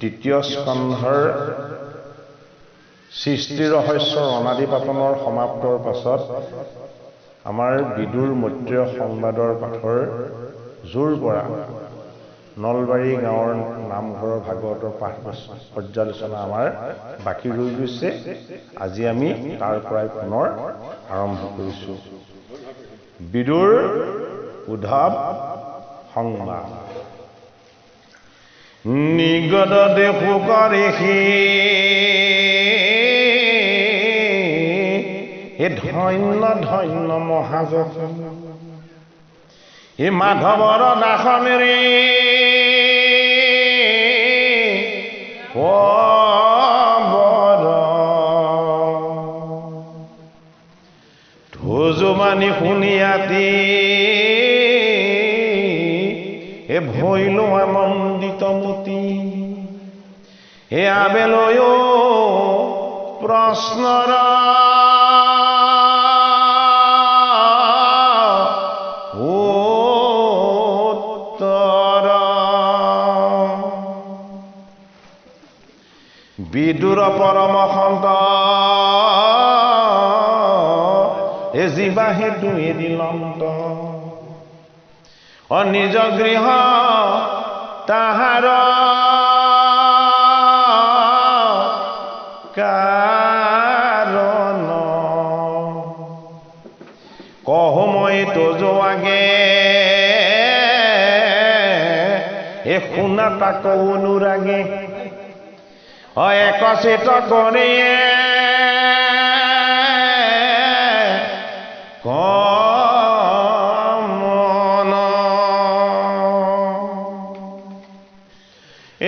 দ্বিতীয় স্কন্ধৰ সৃষ্টি ৰহস্যৰ অনাদি পাতনৰ সমাপ্তৰ পাছত আমাৰ বিদুৰ মৈত্ৰেয় সংবাদৰ পাঠৰ জোৰ পৰা নলবাৰী গাঁৱৰ নামঘৰৰ ভাগৱতৰ পাঠ পৰ্যালোচনা আমাৰ বাকী ৰৈ গৈছে। আজি আমি তাৰ পৰাই পুনৰ আৰম্ভ কৰিছোঁ। বিদুৰ উদ্ধৱ সংবাদ। নিগদ দেখো কৰেহি এ ধন্য ধন্য মহাযশ এ মাধৱৰ দাসনেৰে বৰ ধুজুমানি শুনিয়াতি এ ভৈল আনন্দিত মতি এ আবেলয় প্ৰশ্নৰ বিদুৰ পৰম সন্ত এ জীৱা হেতু এদিলন্ত নিজ গৃহ তাহাৰ কাৰণ কহো মই তোজো আগে এ শুনা তাক অনুৰাগে একচিত কৰি কমন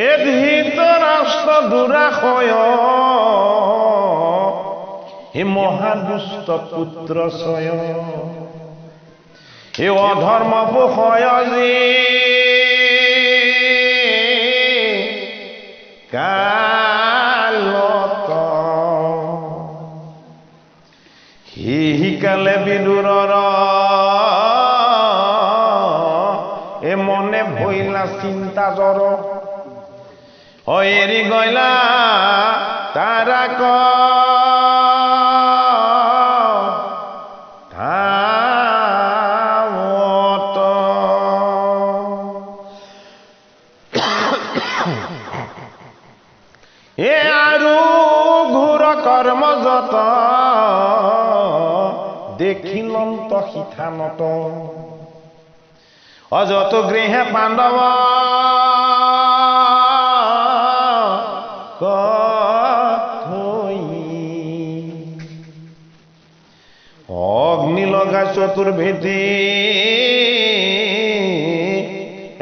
এ ধৃতৰাষ্ট্ৰ দুৰাশয় হে মহাদুষ্ট পুত্ৰ ছয় হে অধৰ্ম পোষয় যি শিকালে বিদুৰৰ এ মনে ভৈলা চিন্তা জ্বৰ এৰি গইলা তাৰাক ধামত এ আৰু ঘোৰ কৰ্ম যত দেখিলন্ত শিথানত অযত গৃহে পাণ্ডৱ কথই অগ্নি লগা চতুৰ্ভেদী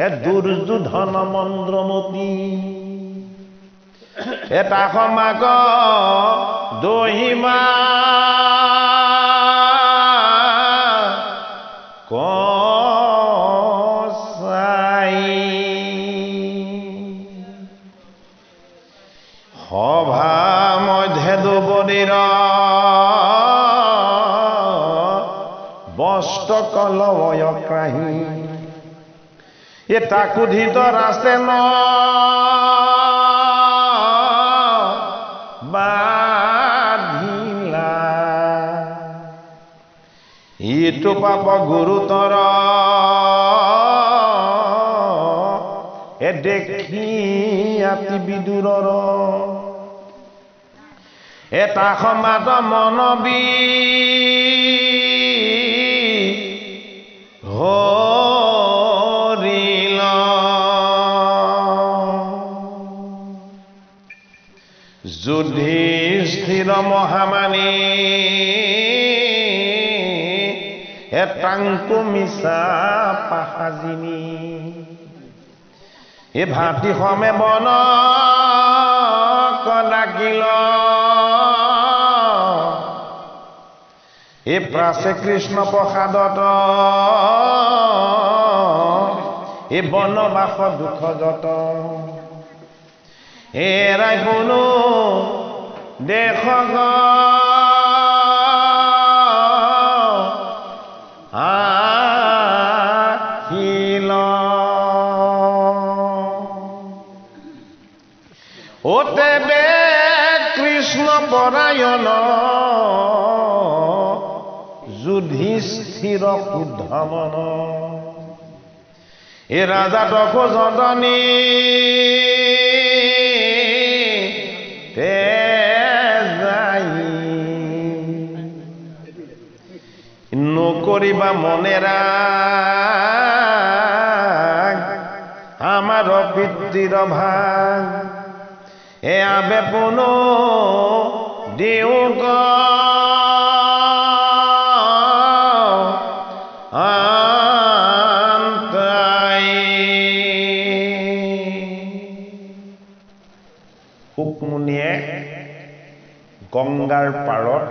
এ দুৰ্যোধন মন্দ্ৰমতী এটা সমাগ দহিমা কসাই সভা মধ্যে দুবনিৰ বস্ত্ৰ কলয় কাহি এ তাকো ধৃতৰাষ্ট্ৰে ন বাধিলা ইটো পাপ গুৰুতৰ এ দেখি আতি বিদুৰৰ এটা সমাজ মনবী হৰিল যুধিষ্ঠিৰ মহামানী এটাংকু মিছা পাহাজিনী এ ভাতি সমে বন ডাকিল এ প্ৰাচে কৃষ্ণ প্ৰসাদত এ বনবাস দুখ যত এৰাই কোনো দেশ আহিল ওতেবে কৃষ্ণ পৰায়ণ যুধিষ্ঠিৰ উদ্ধমন এ ৰাজা দশজনী তে যাই নকৰিবা মনেৰা আমাৰ পিতৃৰ ভাগ এয়া বেপন দেউক শুকমুনিয়ে গংগাৰ পাৰত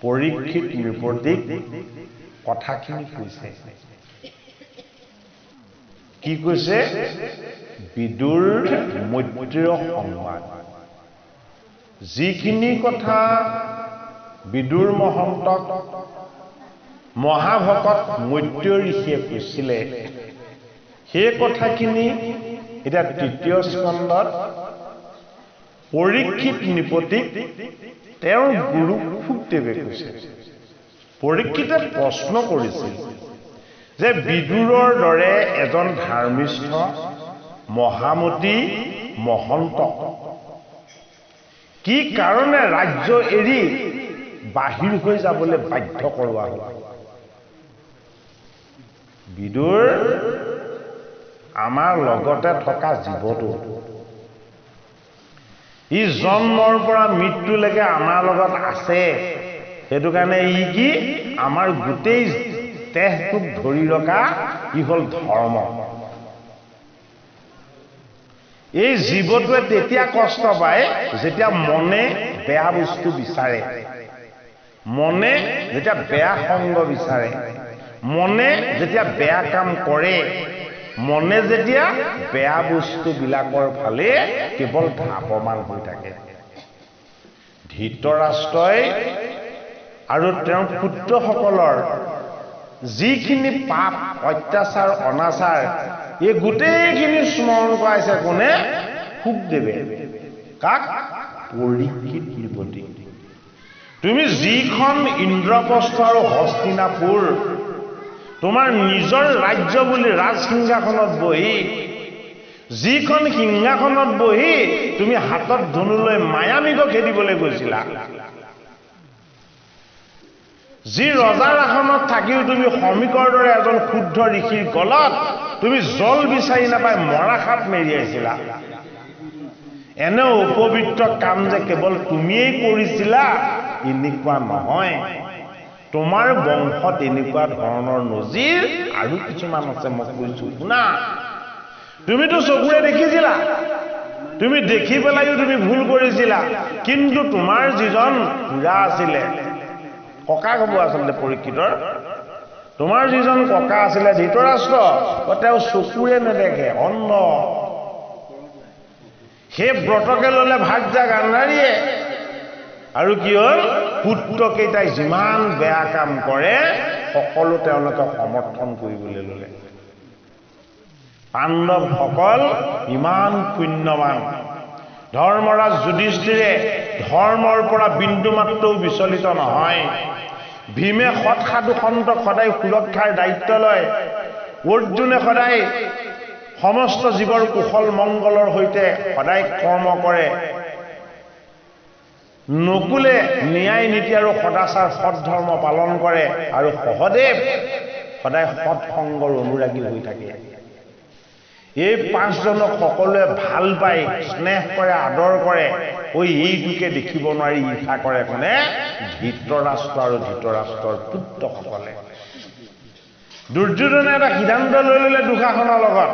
পৰীক্ষিত নৃপতিক কথাখিনি কৈছে কি কৈছে বিদুৰ মৈত্ৰীয় সংবাদ যিখিনি কথা বিদুৰ মহন্তক মহাভকত মৈত্ৰী ঋষিয়ে কৈছিলে সেই কথাখিনি এটা তৃতীয় স্কন্ধত পৰীক্ষিত নৃপতিক তেওঁৰ গুৰু শুকদেৱে কৈছে পৰীক্ষিতে প্ৰশ্ন কৰিছিল যে বিদুৰৰ দৰে এজন ধাৰ্মিষ্ঠ মহামতী মহন্ত কি কাৰণে ৰাজ্য এৰি বাহিৰ হৈ যাবলৈ বাধ্য কৰোৱা হ'ল বিদুৰ আমাৰ লগতে থকা জীৱটো ই জন্মৰ পৰা মৃত্যুলৈকে আমাৰ লগত আছে সেইটো কাৰণে ই কি আমাৰ গোটেই দেহটোক ধৰি ৰখা ই হ'ল ধৰ্ম এই জীৱটোৱে তেতিয়া কষ্ট পায় যেতিয়া মনে বেয়া বস্তু বিচাৰে মনে যেতিয়া বেয়া সংগ বিচাৰে মনে যেতিয়া বেয়া কাম কৰে মনে যেতিয়া বেয়া বস্তুবিলাকৰ ফালে কেৱল ধাৱমান হৈ থাকে ধৃতৰাষ্ট্ৰই আৰু তেওঁৰ পুত্ৰসকলৰ যিখিনি পাপ অত্যাচাৰ অনাচাৰ এই গোটেইখিনি স্মৰণ কৰাইছে কোনে শুকদেৱে কাক পৰীক্ষিত নৃপতি তুমি যিখন ইন্দ্ৰপ্ৰস্থ আৰু হস্তিনাপুৰ তোমাৰ নিজৰ ৰাজ্য বুলি ৰাজসিংহাসনত বহি যিখন সিংহাসনত বহি তুমি হাতত ধনু লৈ মায়ামীক খেদিবলৈ গৈছিলা যি ৰজাৰ আসনত থাকিও তুমি শ্ৰমিকৰ দৰে এজন শুদ্ধ ঋষিৰ গলত তুমি জল বিচাৰি নাপাই মৰা সাপ মেৰিয়াইছিলা এনে অপবিত্ৰ কাম যে কেৱল তুমিয়েই কৰিছিলা এনেকুৱা নহয় তোমাৰ বংশত এনেকুৱা ধৰণৰ নজিৰ আৰু কিছুমান আছে মই কৈছো শুনা তুমিতো চকুৰে দেখিছিলা তুমি দেখি পেলাইও তুমি ভুল কৰিছিলা কিন্তু তোমাৰ যিজন খুৰা আছিলে ককা হ'ব আচলতে পৰীক্ষিতৰ তোমাৰ যিজন ককা আছিলে ধৃতৰাষ্ট্ৰ তেওঁ চকুৰে নেদেখে অন্ধ সেই ব্ৰতকে ল'লে ভাগ্যা গান্ধাৰীয়ে আৰু কি হ'ল পুত্ৰকেইটাই যিমান বেয়া কাম কৰে সকলো তেওঁলোকে সমৰ্থন কৰিবলৈ ল'লে পাণ্ডৱসকল ইমান পুণ্যৱান ধৰ্মৰাজ যুধিষ্ঠিৰে ধৰ্মৰ পৰা বিন্দু মাত্ৰও বিচলিত নহয় ভীমে সৎ সাধু সন্তক সদায় সুৰক্ষাৰ দায়িত্ব লয় অৰ্জুনে সদায় সমস্ত জীৱৰ কুশল মংগলৰ সৈতে সদায় কৰ্ম কৰে নকুলে ন্যায় নীতি আৰু সদাচাৰ সৎ ধৰ্ম পালন কৰে আৰু সহদেৱ সদায় সৎ সংগৰ অনুৰাগী হৈ থাকে এই পাঁচজনক সকলোৱে ভাল পায় স্নেহ কৰে আদৰ কৰে এইটোকে দেখিব নোৱাৰি ঈৰ্ষা কৰে কোনে ধৃতৰাষ্ট্ৰ আৰু ধৃতৰাষ্ট্ৰৰ পুত্ৰসকলে দুৰ্যোধনে এটা সিদ্ধান্ত লৈ ল'লে দুঃশাসনৰ লগত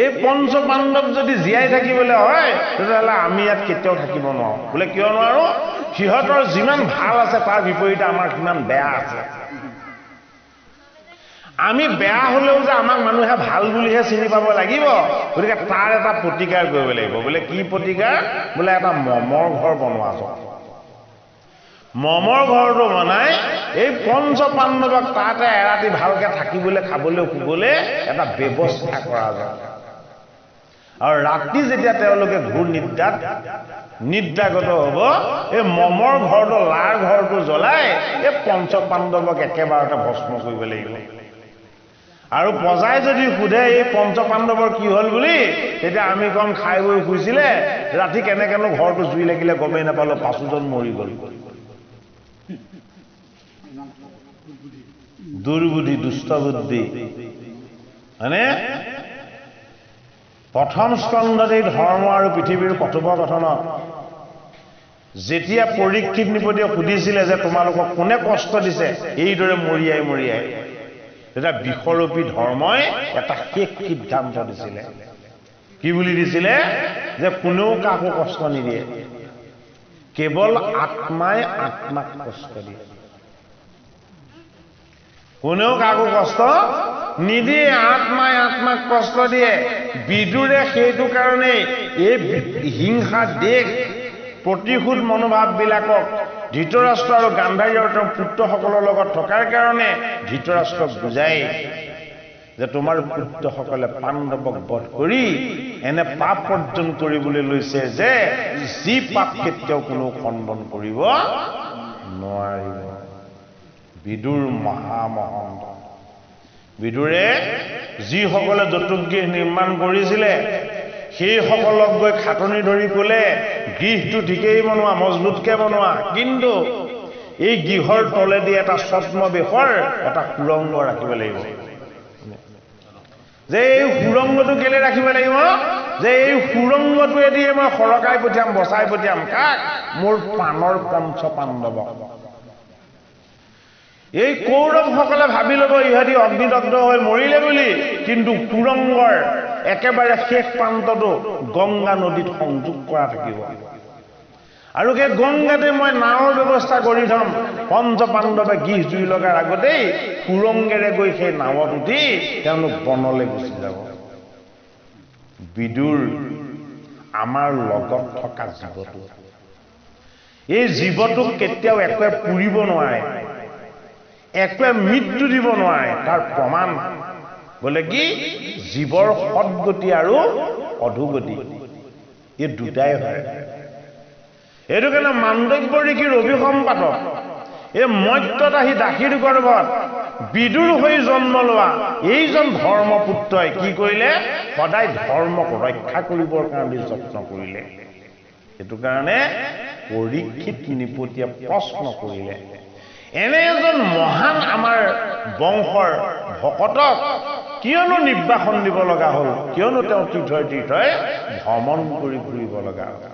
এই পঞ্চ পাণ্ডৱ যদি জীয়াই থাকিবলৈ হয় তেতিয়াহ'লে আমি ইয়াত কেতিয়াও থাকিব নোৱাৰো বোলে কিয় নোৱাৰো সিহঁতৰ যিমান ভাল আছে তাৰ বিপৰীতে আমাৰ কিমান বেয়া আছে আমি বেয়া হলেও যে আমাক মানুহে ভাল বুলিহে চিনি পাব লাগিব গতিকে তাৰ এটা প্ৰতিকাৰ কৰিব লাগিব বোলে কি প্ৰতিকাৰ বোলে এটা মমৰ ঘৰ বনোৱা যাওক মমৰ ঘৰটো বনাই এই পঞ্চ পাণ্ডৱক তাতে এৰাতি ভালকে থাকিবলৈ খাবলৈ শুবলৈ এটা ব্যৱস্থা কৰা যাওক আৰু ৰাতি যেতিয়া তেওঁলোকে ঘূৰ নিদ্ৰাগত হ'ব এই মমৰ ঘৰটো লাৰ ঘৰটো জ্বলাই এই পঞ্চ পাণ্ডৱক একেবাৰতে ভস্ম কৰিব লাগিব আৰু পজাই যদি সোধে এই পঞ্চ পাণ্ডৱৰ কি হ'ল বুলি তেতিয়া আমি কম খাই বৈ শুইছিলে ৰাতি কেনেকেনো ঘৰটো জুই লাগিলে গমেই নাপালো 5জন মৰি গ'ল দুৰ্বুদ্ধি দুষ্ট বুদ্ধি মানে প্ৰথম স্কন্ধত এই ধৰ্ম আৰু পৃথিৱীৰ কথোপকথনত যেতিয়া পৰীক্ষিত নিপতিয়ে সুধিছিলে যে তোমালোকক কোনে কষ্ট দিছে এইদৰে মৰিয়াই এটা বিখৰূপী ধৰ্মই এটা শেষ সিদ্ধান্ত দিছিলে কি বুলি দিছিলে যে কোনেও কাকো কষ্ট নিদিয়ে কেৱল আত্মাই আত্মাক কষ্ট দিয়ে কোনেও কাকো কষ্ট নিদিয়ে আত্মাই আত্মাক কষ্ট দিয়ে বিদুৰে সেইটো কাৰণে এই হিংসা দেশ প্ৰতিশোধ মনোভাৱবিলাকক ধৃতৰাষ্ট্ৰ আৰু গান্ধাৰীৰ তেওঁৰ পুত্ৰসকলৰ লগত থকাৰ কাৰণে ধৃতৰাষ্ট্ৰক বুজাই যে তোমাৰ পুত্ৰসকলে পাণ্ডৱক বধ কৰি এনে পাপ অৰ্জন কৰিবলৈ লৈছে যে যি পাপ কেতিয়াও কোনো খণ্ডন কৰিব নোৱাৰিব বিদুৰ মহামহন্ত বিদুৰে যিসকলে যতুগৃহ নিৰ্মাণ কৰিছিলে সেইসকলক গৈ খাটনি ধৰি ক'লে গৃহটো ঠিকেই বনোৱা মজবুতকে বনোৱা কিন্তু এই গৃহৰ তলেদি এটা ছদ্মবেশৰ এটা সুৰংগ ৰাখিব লাগিব যে এই সুৰংগটো কেলে ৰাখিব লাগিব যে এই সুৰংগটোৱেদি মই সৰকাই পঠিয়াম বচাই পঠিয়াম কাক মোৰ প্ৰাণৰ পঞ্চ পাণ্ডৱক এই কৌৰৱসকলে ভাবি ল'ব ইহঁতি অগ্নিদগ্ধ হৈ মৰিলে বুলি কিন্তু সুৰংগৰ একেবাৰে শেষ প্ৰান্তটো গংগা নদীত সংযোগ কৰা থাকিব আৰু সেই গংগাতে মই নাৱৰ ব্যৱস্থা কৰি থম পঞ্চ পাণ্ডৱে গৃহ জুই লগাৰ আগতেই সুৰংগেৰে গৈ সেই নাৱত উঠি তেওঁলোক বনলৈ গুচি যাব বিদুৰ আমাৰ লগত থকা জীৱটো এই জীৱটোক কেতিয়াও একোৱে পুৰিব নোৱাৰে একোৱে মৃত্যু দিব নোৱাৰে তাৰ প্ৰমাণ বোলে কি জীৱৰ সদ্গতি আৰু অধোগতি এই দুটাই হয় এইটো কাৰণে মাণ্ডব্য ঋষিৰ অভিসম্পাদক এই মৰ্ত্যত আহি দাসীৰ গৰ্ভত বিদুৰ হৈ জন্ম লোৱা এইজন ধৰ্মপুত্ৰই কি কৰিলে সদায় ধৰ্মক ৰক্ষা কৰিবৰ কাৰণে যত্ন কৰিলে সেইটো কাৰণে পৰীক্ষিত নিপতিয়ে প্ৰশ্ন কৰিলে এনে এজন মহান আমাৰ বংশৰ ভকতক কিয়নো নিৰ্বাসন দিব লগা হ'ল কিয়নো তেওঁ তীৰ্থই ভ্ৰমণ কৰি ফুৰিব লগা হ'ল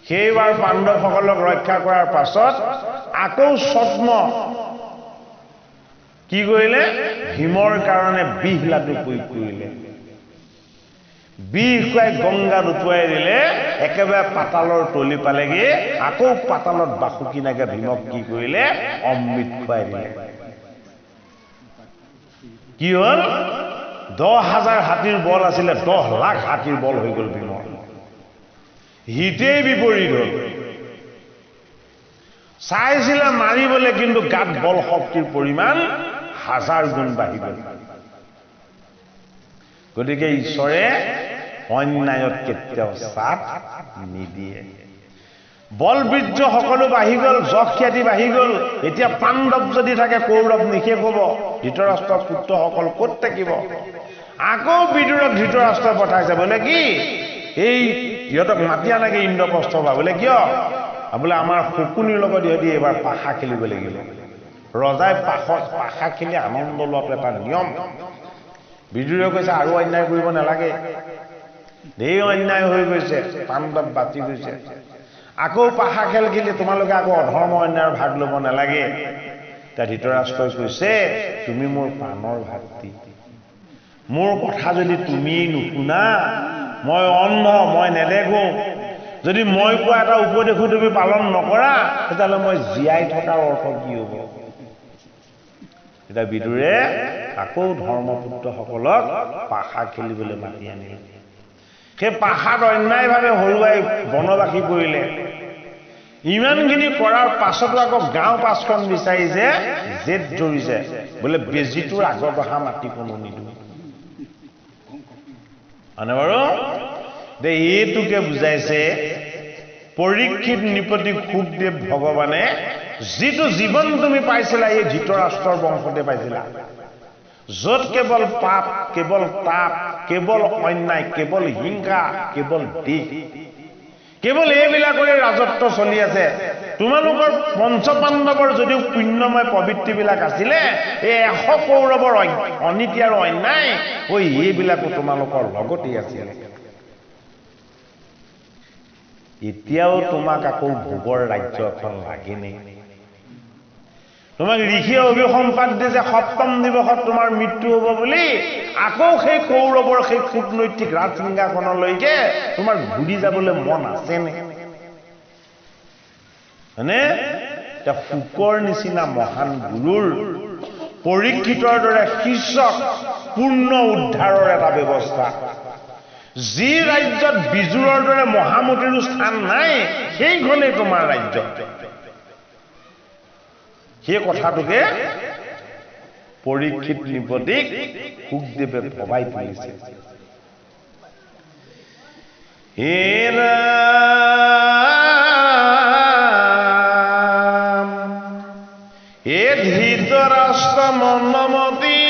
সেইবাৰ পাণ্ডৱসকলক ৰক্ষা কৰাৰ পাছত আকৌ ছদ্ম কি কৰিলে ভীমৰ কাৰণে বিষ লাডু প্ৰয়োগ কৰিলে বিষ খুৱাই গংগাত উটুৱাই দিলে একেবাৰে পাতালৰ তলি পালেগে আকৌ পাতালত বাসুকি নাগে ভীমক কি কৰিলে অমৃত খুৱাই দিলে কি হ'ল 10,000 হাতীৰ বল আছিলে 10 লাখ হাতীৰ বল হৈ গ'ল ভীমৰ হিতেই বিপৰীত হ'ল চাইছিলে মাৰিবলৈ কিন্তু গাত বল শক্তিৰ পৰিমাণ 1000 গুণ বাঢ়ি গ'ল গতিকে ঈশ্বৰে অন্যায়ত কেতিয়াও সাথ নিদিয়ে বলবীৰ্য সকলো বাঢ়ি গ'ল যশ খ্যাতি বাঢ়ি গ'ল এতিয়া পাণ্ডৱ যদি থাকে কৌৰৱ নিশেষ হ'ব ধৃতৰাষ্ট্ৰৰ পুত্ৰসকল ক'ত থাকিব আকৌ বিদুৰক ধৃতৰাষ্ট্ৰ পঠাইছে বোলে কি এই ইহঁতক মাতি আনাগে ইন্দ্ৰপ্ৰস্থ পৰা বোলে কিয় বোলে আমাৰ শকুনিৰ লগত ইহঁতি এবাৰ পাশা খেলিব লাগিব ৰজাই পাশা খেলি আনন্দ লোৱাটো এটা নিয়ম বিদুৰে কৈছে আৰু অন্যায় কৰিব নালাগে ধেৰ অন্যায় হৈ গৈছে পাণ্ডৱ বাতি গৈছে আকৌ পাশা খেল খেলি তোমালোকে আকৌ অধৰ্ম অন্যায়ৰ ভাগ ল'ব নালাগে তাৰ ধৃতৰাষ্ট্ৰই কৈছে তুমি মোৰ প্ৰাণৰ ভাতৃ মোৰ কথা যদি তুমি নুশুনা মই অন্ধ মই নেদেখো যদি মই কোৱা এটা উপদেশো তুমি পালন নকৰা তেতিয়াহ'লে মই জীয়াই থকাৰ অৰ্থ কি হ'ব এটা বিদুৰে আকৌ ধৰ্মপুত্ৰসকলক পাশা খেলিবলৈ মাতি আনিলে সেই পাশাত অন্যায়ভাৱে হৰুৱাই বনবাসী কৰিলে ইমানখিনি কৰাৰ পাছতো আকৌ গাঁও পাঁচখন বিচাৰিছে জেদ ধৰিছে বোলে বেজীটোৰ আগত অহা মাটি কোনো নিদিওঁ মানে বাৰু দে এইটোকে বুজাইছে পৰীক্ষিত নৃপতি সুখদেৱ ভগৱানে যিটো জীৱন তুমি পাইছিলা এই ধৃতৰাষ্ট্ৰৰ বংশতে পাইছিলা য'ত কেৱল পাপ কেৱল তাপ কেৱল অন্যায় কেৱল হিংসা কেৱল দেশ কেৱল এইবিলাকৰে ৰাজত্ব চলি আছে তোমালোকৰ পঞ্চপাণ্ডৱৰ যদিও পুণ্যময় প্ৰবৃত্তিবিলাক আছিলে এই 100 কৌৰৱৰ অনীতি আৰু অন্যায় এইবিলাকো তোমালোকৰ লগতেই আছিলে এতিয়াও তোমাক আকৌ ভোগৰ ৰাজ্য এখন লাগেনে তোমাক ঋষিয়ে অভিসম্পাদ দিছে সপ্তম দিৱসত তোমাৰ মৃত্যু হ'ব বুলি আকৌ সেই কৌৰৱৰ সেই কূটনৈতিক ৰাজসিংহাসনলৈকে তোমাৰ ঘূৰি যাবলৈ মন আছেনে হয়নে এতিয়া ফুকৰ নিচিনা মহান গুৰুৰ পৰীক্ষিতৰ দৰে শিষ্যক পূৰ্ণ উদ্ধাৰৰ এটা ব্যৱস্থা যি ৰাজ্যত বিজুৰৰ দৰে মহামতিৰো স্থান নাই সেইখনেই তোমাৰ ৰাজ্য সেই কথাটোকে পৰীক্ষিত নৃপতিক সুখদেৱে ভবাই তুলিছে হে ৰাম হে ধৃতৰাষ্ট্ৰ মন্দমতি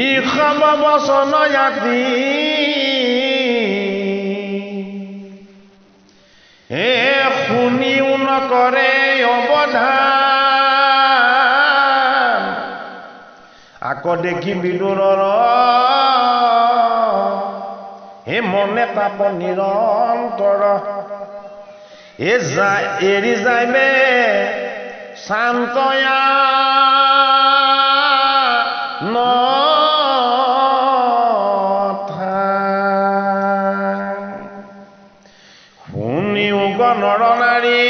ইষম বচন জাতি হে শুনিও নকৰে অৱধান আকৌ দেখি বিদুৰৰ হে মনে তাপ নিৰন্তৰ এৰি যাইবে শান্তয়া নৰনাৰী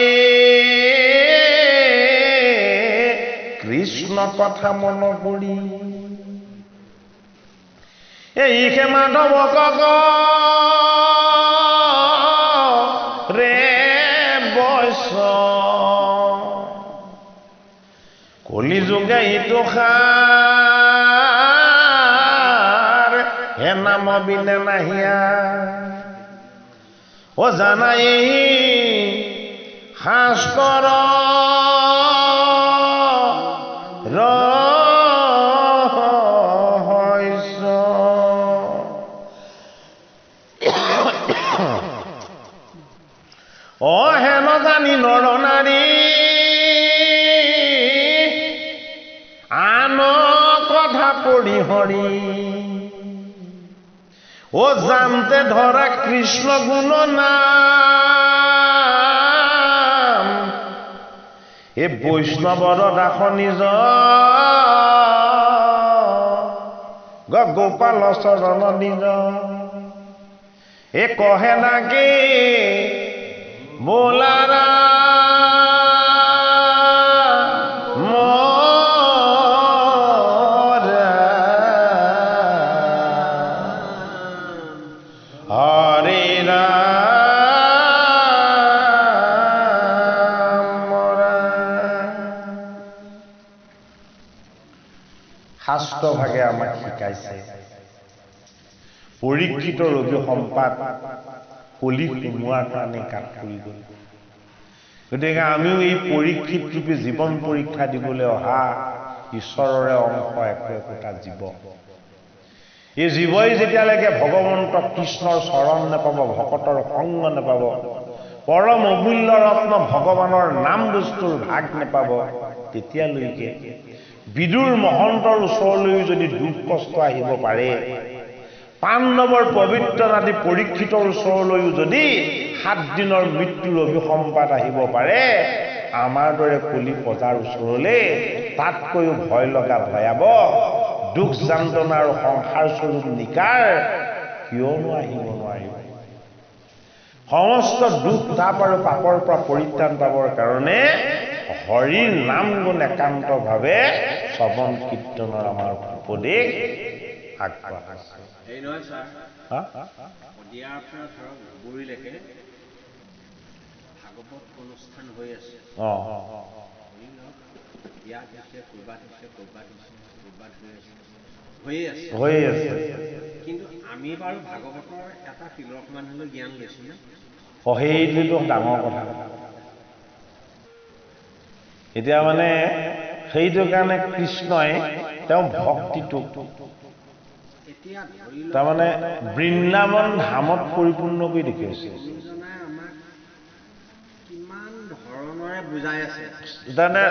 কৃষ্ণ কথা মন পৰি এইহে মাধৱ কক ৰে বৈশ কলি যুগে ইটো খাৰ হে নাম বিনে নাহিয়া জানাই শাস্ত্ৰৰ ৰহস্য হেন জানি নৰ নাৰী আন কথা পঢ়ি হৰি জানতে ধৰা কৃষ্ণ গুণ নাম এ বৈষ্ণৱৰ দাস নিজ গোপাল চৰণ নিজ এ কহে নাকি বোলাৰা শাস্ত্ৰভাগে আমাক শিকাইছে পৰীক্ষিতৰ অভিসম্পাদ কলি সোমোৱাৰ কাৰণে কাট কৰি গ'ল গতিকে আমিও এই পৰীক্ষিত ৰূপী জীৱন পৰীক্ষা দিবলৈ অহা ঈশ্বৰৰে অংশ একোটা জীৱ এই জীৱই যেতিয়ালৈকে ভগৱন্ত কৃষ্ণৰ চৰণ নাপাব ভকতৰ সংগ নাপাব পৰম অমূল্য ৰত্ন ভগৱানৰ নাম বস্তুৰ ভাগ নাপাব তেতিয়ালৈকে বিদুৰ মহন্তৰ ওচৰলৈ যদি দুখ কষ্ট আহিব পাৰে পাণ্ডৱৰ পবিত্ৰ নাতি পৰীক্ষিতৰ ওচৰলৈও যদি 7 দিনৰ মৃত্যুৰ অভিসম্পাদ আহিব পাৰে আমাৰ দৰে কলি প্ৰজাৰ ওচৰলৈ তাতকৈও ভয় লগা ভয়াৱহ দুখ যন্ত্ৰণা আৰু সংসাৰ স্বৰূপ নিকাৰ কিয়নো আহিব নোৱাৰিব সমস্ত দুখ তাপ আৰু পাপৰ পৰা পৰিত্ৰাণ পাবৰ কাৰণে হৰিৰ নাম গুণ একান্তভাৱে শ্ৰৱণ কীৰ্তনৰ আমাৰ উপদেশ আগবঢ়াইছে এই নহয় ছাৰ দিয়াৰ পৰা ধৰক গুৰিলৈকে ভাগৱত অনুষ্ঠান হৈ আছে ইয়াত হৈছে ক'ৰবাত হৈয়ে আছে হৈয়ে আছে। কিন্তু আমি বাৰু ভাগৱতৰ এটা তিলক মান হ'লেও জ্ঞান লৈছোঁ নে? সেইটোতো ডাঙৰ কথা। এতিয়া মানে সেইটো কাৰণে কৃষ্ণই তেওঁ ভক্তিটো এতিয়া ধৰি লওক তাৰমানে বৃন্দাবন ধামত পৰিপূৰ্ণ কৰি দেখুৱাইছে। গুৰুজনাই আমাক কিমান ধৰণৰে বুজাই আছে। তাৰমানে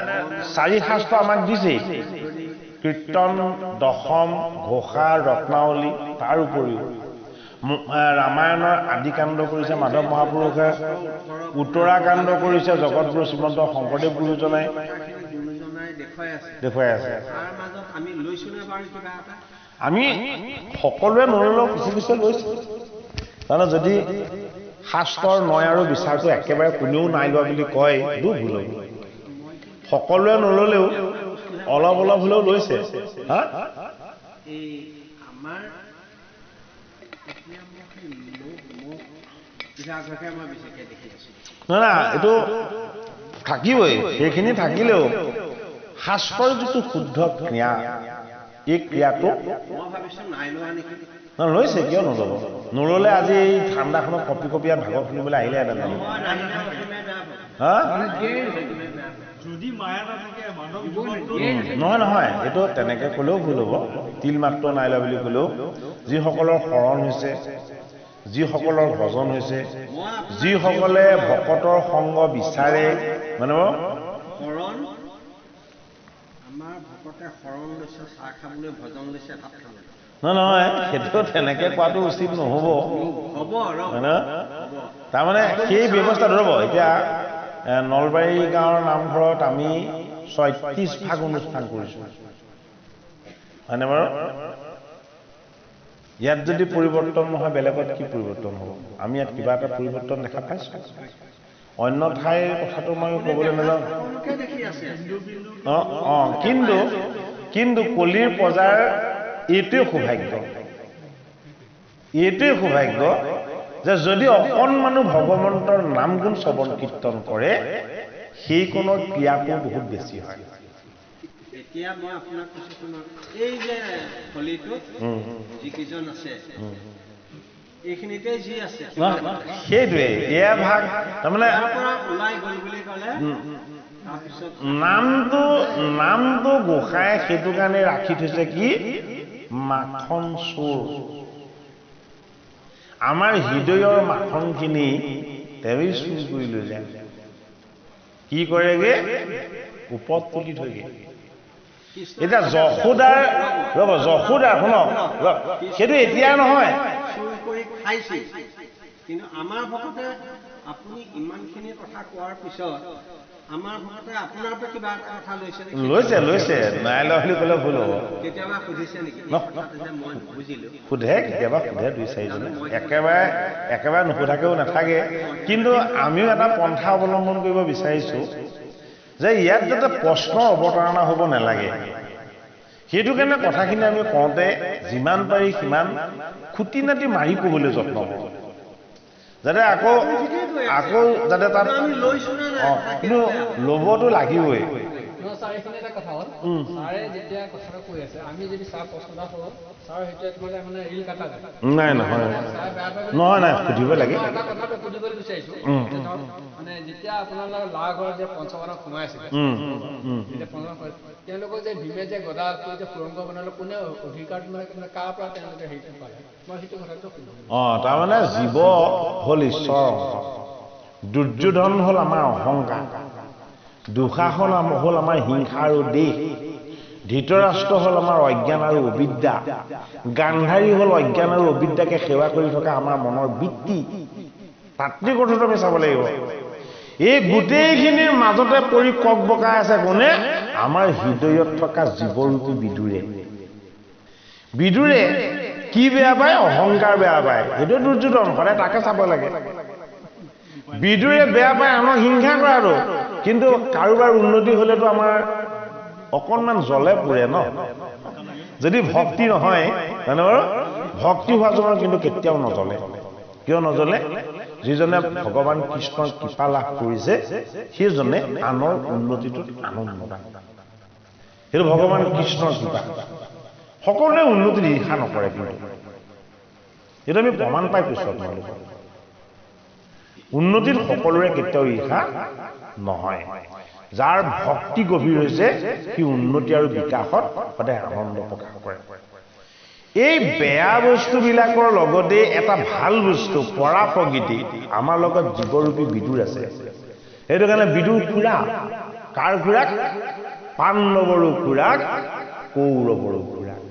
4 শাস্ত্ৰ আমাক দিছেই, কীৰ্তন, দশম, ঘোষা, ৰত্নাৱলী, তাৰ উপৰিও ৰামায়ণৰ আদি কাণ্ড কৰিছে মাধৱ মহাপুৰুষে, উত্তৰাকাণ্ড কৰিছে জগতগুৰু শ্ৰীমন্ত শংকৰদেৱ গুৰুজনাই দেখুৱাই আছে। তাৰ মাজত আমি লৈছোনে বাৰু কিবা এটা? আমি সকলোৱে নললেও কিছু কিছু লৈছো। তাৰমানে যদি শাস্ত্ৰৰ নয় আৰু বিচাৰটো একেবাৰে কোনেও নাই লোৱা বুলি কয়, দুখ ভুল হ'ব। সকলোৱে নললেও অলপ অলপ হলেও লৈছে। হা? এই আমাৰ না এইটো থাকিবই, সেইখিনি থাকিলেও শাস্ত্ৰৰ যিটো শুদ্ধ ক্ৰিয়া, এই ক্ৰিয়াটো লৈছে, কিয় নল'ব? নল'লে আজি এই ঠাণ্ডাখনত কপি কপিয়াত ভাগত শুনিবলৈ আহিলে জানো? হা? নহয়, এইটো তেনেকে ক'লেও ভুল হ'ব। তিল মাত্ৰ নাই লোৱা বুলি ক'লেও যিসকলৰ শৰণ হৈছে, যিসকলৰ ভজন হৈছে, যিসকলে ভকতৰ সংগ বিচাৰে, মানে আমাৰ ভকতে শৰণ লৈছে, চাহ খাবলৈ, ভজন লৈছে, ভাত খাবলৈ। নহয়, সেইটো তেনেকে কোৱাটো উচিত নহ'ব। তাৰমানে সেই ব্যৱস্থাটো ৰ'ব। এতিয়া নলবাৰী গাঁৱৰ নামঘৰত আমি 36 ভাগ অনুষ্ঠান কৰিছোঁ, হয়নে বাৰু? ইয়াত যদি পৰিৱৰ্তন নহয়, বেলেগত কি পৰিৱৰ্তন হ'ব? আমি ইয়াত কিবা এটা পৰিৱৰ্তন দেখা পাইছোঁ। অন্য ঠাইৰ কথাটো মই ক'বলৈ নাযাওঁ। কিন্তু কলিৰ প্ৰজাৰ এইটোৱে সৌভাগ্য যে যদি অকণমানো ভগৱন্তৰ নাম গুণ শ্ৰৱণ কীৰ্তন কৰে, সেইকণৰ ক্ৰিয়াটো বহুত বেছি হয়। এতিয়া মই আপোনাক কৈছো, শুনক, এই যে কলিটোত যিকেইজন আছে, এইখিনিতে যি আছে সেইটোৱে এয়া ভাগ। তাৰমানে ওলাই গ'ল বুলি ক'লে নামটো গোসাঁই সেইটো কাৰণে ৰাখি থৈছে কি, মাখন চোৰ। আমাৰ হৃদয়ৰ মাখনখিনি তেওঁই চুৰ কৰি লৈ যায়। কি কৰেগে? ওপৰত তুলি থৈগে। এতিয়া যশোদাৰ শুনক, সেইটো এতিয়া নহয়, চুৰ কৰি খাইছে। কিন্তু আমাৰ ভকতে, আপুনি ইমানখিনি কথা কোৱাৰ পিছত আমাৰ ভকতে আপোনাৰ পৰা কিবা এটা কথা লৈছে নেকি? লৈছে। নাই লোৱা বুলি ক'লে ভুল হ'ব। কেতিয়াবা সুধিছে নেকি? মই নুবুজিলো। কেতিয়াবা সোধে 2-4জনে, একেবাৰে নুসুধাকেও নাথাকে। কিন্তু আমিও এটা পন্থা অৱলম্বন কৰিব বিচাৰিছো যে ইয়াত যাতে প্ৰশ্ন অৱতাৰণা হ'ব নালাগে। সেইটো কাৰণে কথাখিনি আমি কওঁতে যিমান পাৰি সিমান খুটি নাটি মাৰি ক'বলৈ যত্ন কৰোঁ, যাতে আকৌ যাতে তাত কিন্তু ল'বতো লাগিবই। ছাৰ, এইখিনি এটা কথা হ'ল, ছাৰে যেতিয়া কথাটো কৈ আছে, আমি যদি ছাৰ প্ৰশ্ন এটা হ'ল, ছাৰ সেইটো মানে ৰিল কাটা যায়। নহয়, সুধিব লাগে। এটা কথাটো সুধিবলৈ বিচাৰিছো, মানে যেতিয়া আপোনালোকৰ লাৰ ঘৰত যে পঞ্চকৰণক সোমাই আছিলে, তেওঁলোকক যে ভীমে যে গদা যে সুৰংগ বনালে, কোনে অধিকাৰ, মানে কাৰ পৰা তেওঁলোকে হেৰিটো পালে? মই সেইটো কথাটো তাৰমানে জীৱ হ'ল ঈশ্বৰৰ অংশ, দুৰ্যোধন হ'ল আমাৰ অহংকাৰ, দুঃশাসন হ'ল আমাৰ হিংসা আৰু দেশ, ধৃতৰাষ্ট্ৰ হ'ল আমাৰ অজ্ঞান আৰু অবিদ্যা, গান্ধাৰী হ'ল অজ্ঞান আৰু অবিদ্যাকে সেৱা কৰি থকা আমাৰ মনৰ বৃত্তি। তাত্বিক কথাটো আমি চাব লাগিব। এই গোটেইখিনিৰ মাজতে পৰি কক বকাই আছে কোনে? আমাৰ হৃদয়ত থকা জীৱৰূপী বিদুৰে কি বেয়া পায়? অহংকাৰ বেয়া পায়। সেইটো দুৰ্যোধন, সদায় তাকে চাব লাগে। বিদুৰে বেয়া পায় আনক হিংসা কৰাটো, কিন্তু কাৰোবাৰ উন্নতি হলেতো আমাৰ অকণমান জ্বলে পুৰে ন। যদি ভক্তি নহয়, জানো বাৰু, ভক্তি হোৱাজনৰ কিন্তু কেতিয়াও নজ্বলে। কিয় নজ্বলে? যিজনে ভগৱান কৃষ্ণৰ কৃপা লাভ কৰিছে, সেইজনে আনৰ উন্নতিটোত আনন্দ পায়। সেইটো ভগৱান কৃষ্ণৰ কৃপা সকলোৱে উন্নতিৰ ঈৰ্ষা নকৰে কিন্তু এইটো আমি প্ৰমাণ পাই কৈছোঁ আপোনালোকক উন্নতিত সকলোৰে কেতিয়াও ঈৰ্ষা নহয় যাৰ ভক্তি গভীৰ হৈছে সি উন্নতি আৰু বিকাশত সদায় আনন্দ প্ৰকাশ কৰে এই বেয়া বস্তুবিলাকৰ লগতে এটা ভাল বস্তু পৰাপ্ৰকৃতি আমাৰ লগত জীৱৰূপী বিদুৰ আছে সেইটো কাৰণে বিদুৰ খুৰা কাৰ খুৰাক পাণ্ডৱৰো খুৰাক কৌৰৱৰো খুৰাক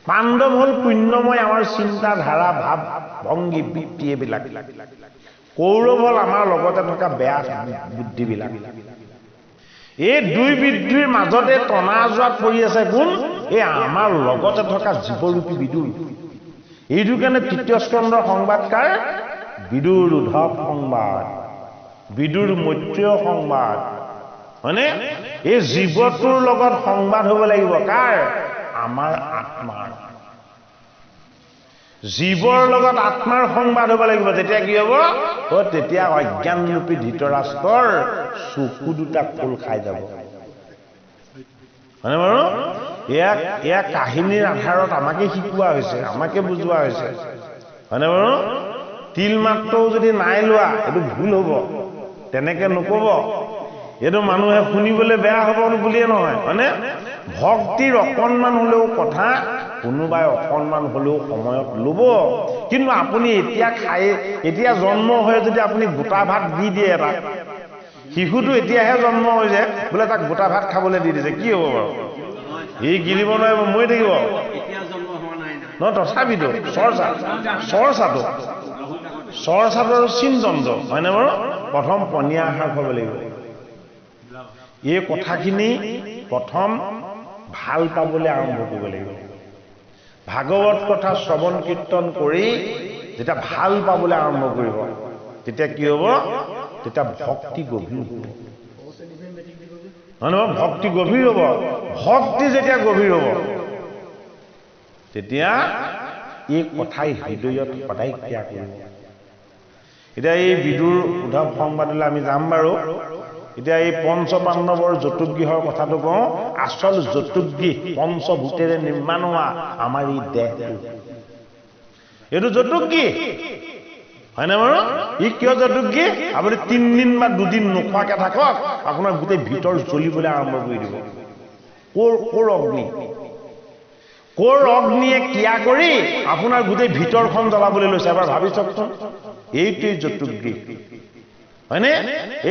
পাণ্ডৱ হ'ল পুণ্যময় আমাৰ চিন্তা ধাৰা ভাৱ ভংগী বৃত্তি এইবিলাক কৌৰৱ হ'ল আমাৰ লগতে থকা বেয়া বুদ্ধিবিলাক এই দুই বিদ্ধিৰ মাজতে টনা যোৱাত পৰি আছে কোন এই আমাৰ লগতে থকা জীৱৰূপী বিদুৰ এইটো কাৰণে তৃতীয় স্কন্ধৰ সংবাদকাৰ বিদুৰ উদ্ধৱ সংবাদ বিদুৰ মৈত্ৰেয় সংবাদ হয়নে এই জীৱটোৰ লগত সংবাদ হ'ব লাগিব কাৰ আমাৰ আত্মাৰ জীৱৰ লগত আত্মাৰ সংবাদ হ'ব লাগিব তেতিয়া কি হ'ব তেতিয়া অজ্ঞানৰূপী ধৃতৰাষ্ট্ৰৰ চকু দুটা খোল খাই যাব হয়নে বাৰু এয়া কাহিনীৰ আধাৰত আমাকে শিকোৱা হৈছে আমাকে বুজোৱা হৈছে হয়নে বাৰু তিল মাত্ৰও যদি নাই লোৱা এইটো ভুল হ'ব তেনেকে নক'ব এইটো মানুহে শুনিবলৈ বেয়া হ'ব বুলিয়ে নহয় হয়নে ভক্তিৰ অকণমান হ'লেও কথা কোনোবাই অকণমান হ'লেও সময়ত ল'ব কিন্তু আপুনি এতিয়া জন্ম হৈ যদি আপুনি গোটা ভাত দি দিয়ে এটা শিশুটো এতিয়াহে জন্ম হৈছে বোলে তাক গোটা ভাত খাবলৈ দি দিছে কি হ'ব বাৰু এই গিলিব নোৱাৰিব মৰি থাকিব নহয় তথাপিতো চৰ্চাটো চিন্তনটো হয়নে বাৰু প্ৰথম পনীয়া আহাৰ খাব লাগিব এই কথাখিনি প্ৰথম ভাল পাবলৈ আৰম্ভ কৰিব লাগিব ভাগৱত কথা শ্ৰৱণ কীৰ্তন কৰি যেতিয়া ভাল পাবলৈ আৰম্ভ কৰিব তেতিয়া কি হ'ব তেতিয়া ভক্তি গভীৰ হ'ব নহয় ভক্তি গভীৰ হ'ব ভক্তি যেতিয়া গভীৰ হ'ব তেতিয়া এই কথাই হৃদয়ত সদায় ক্ৰিয়া কৰিব এতিয়া এই বিদুৰ উদ্ধৱ সংবাদলৈ আমি যাম বাৰু এতিয়া এই পঞ্চপাণ্ডৱৰ জতুগৃহৰ কথাটো কওঁ আচল জতুগৃহ পঞ্চভূতেৰে নিৰ্মাণ হোৱা আমাৰ এই দেহটো এইটো জতুগৃহ হয়নে বাৰু ই কিয় জতুগৃহ আপুনি 3 দিন বা 2 দিন নোখোৱাকে থাকক আপোনাৰ গোটেই ভিতৰ জ্বলিবলৈ আৰম্ভ কৰি দিব কোৰ অগ্নিয়ে ক্ৰিয়া কৰি আপোনাৰ গোটেই ভিতৰখন জ্বলাবলৈ লৈছে এবাৰ ভাবি চাওকচোন এইটোৱেই জতুগৃহ হয়নে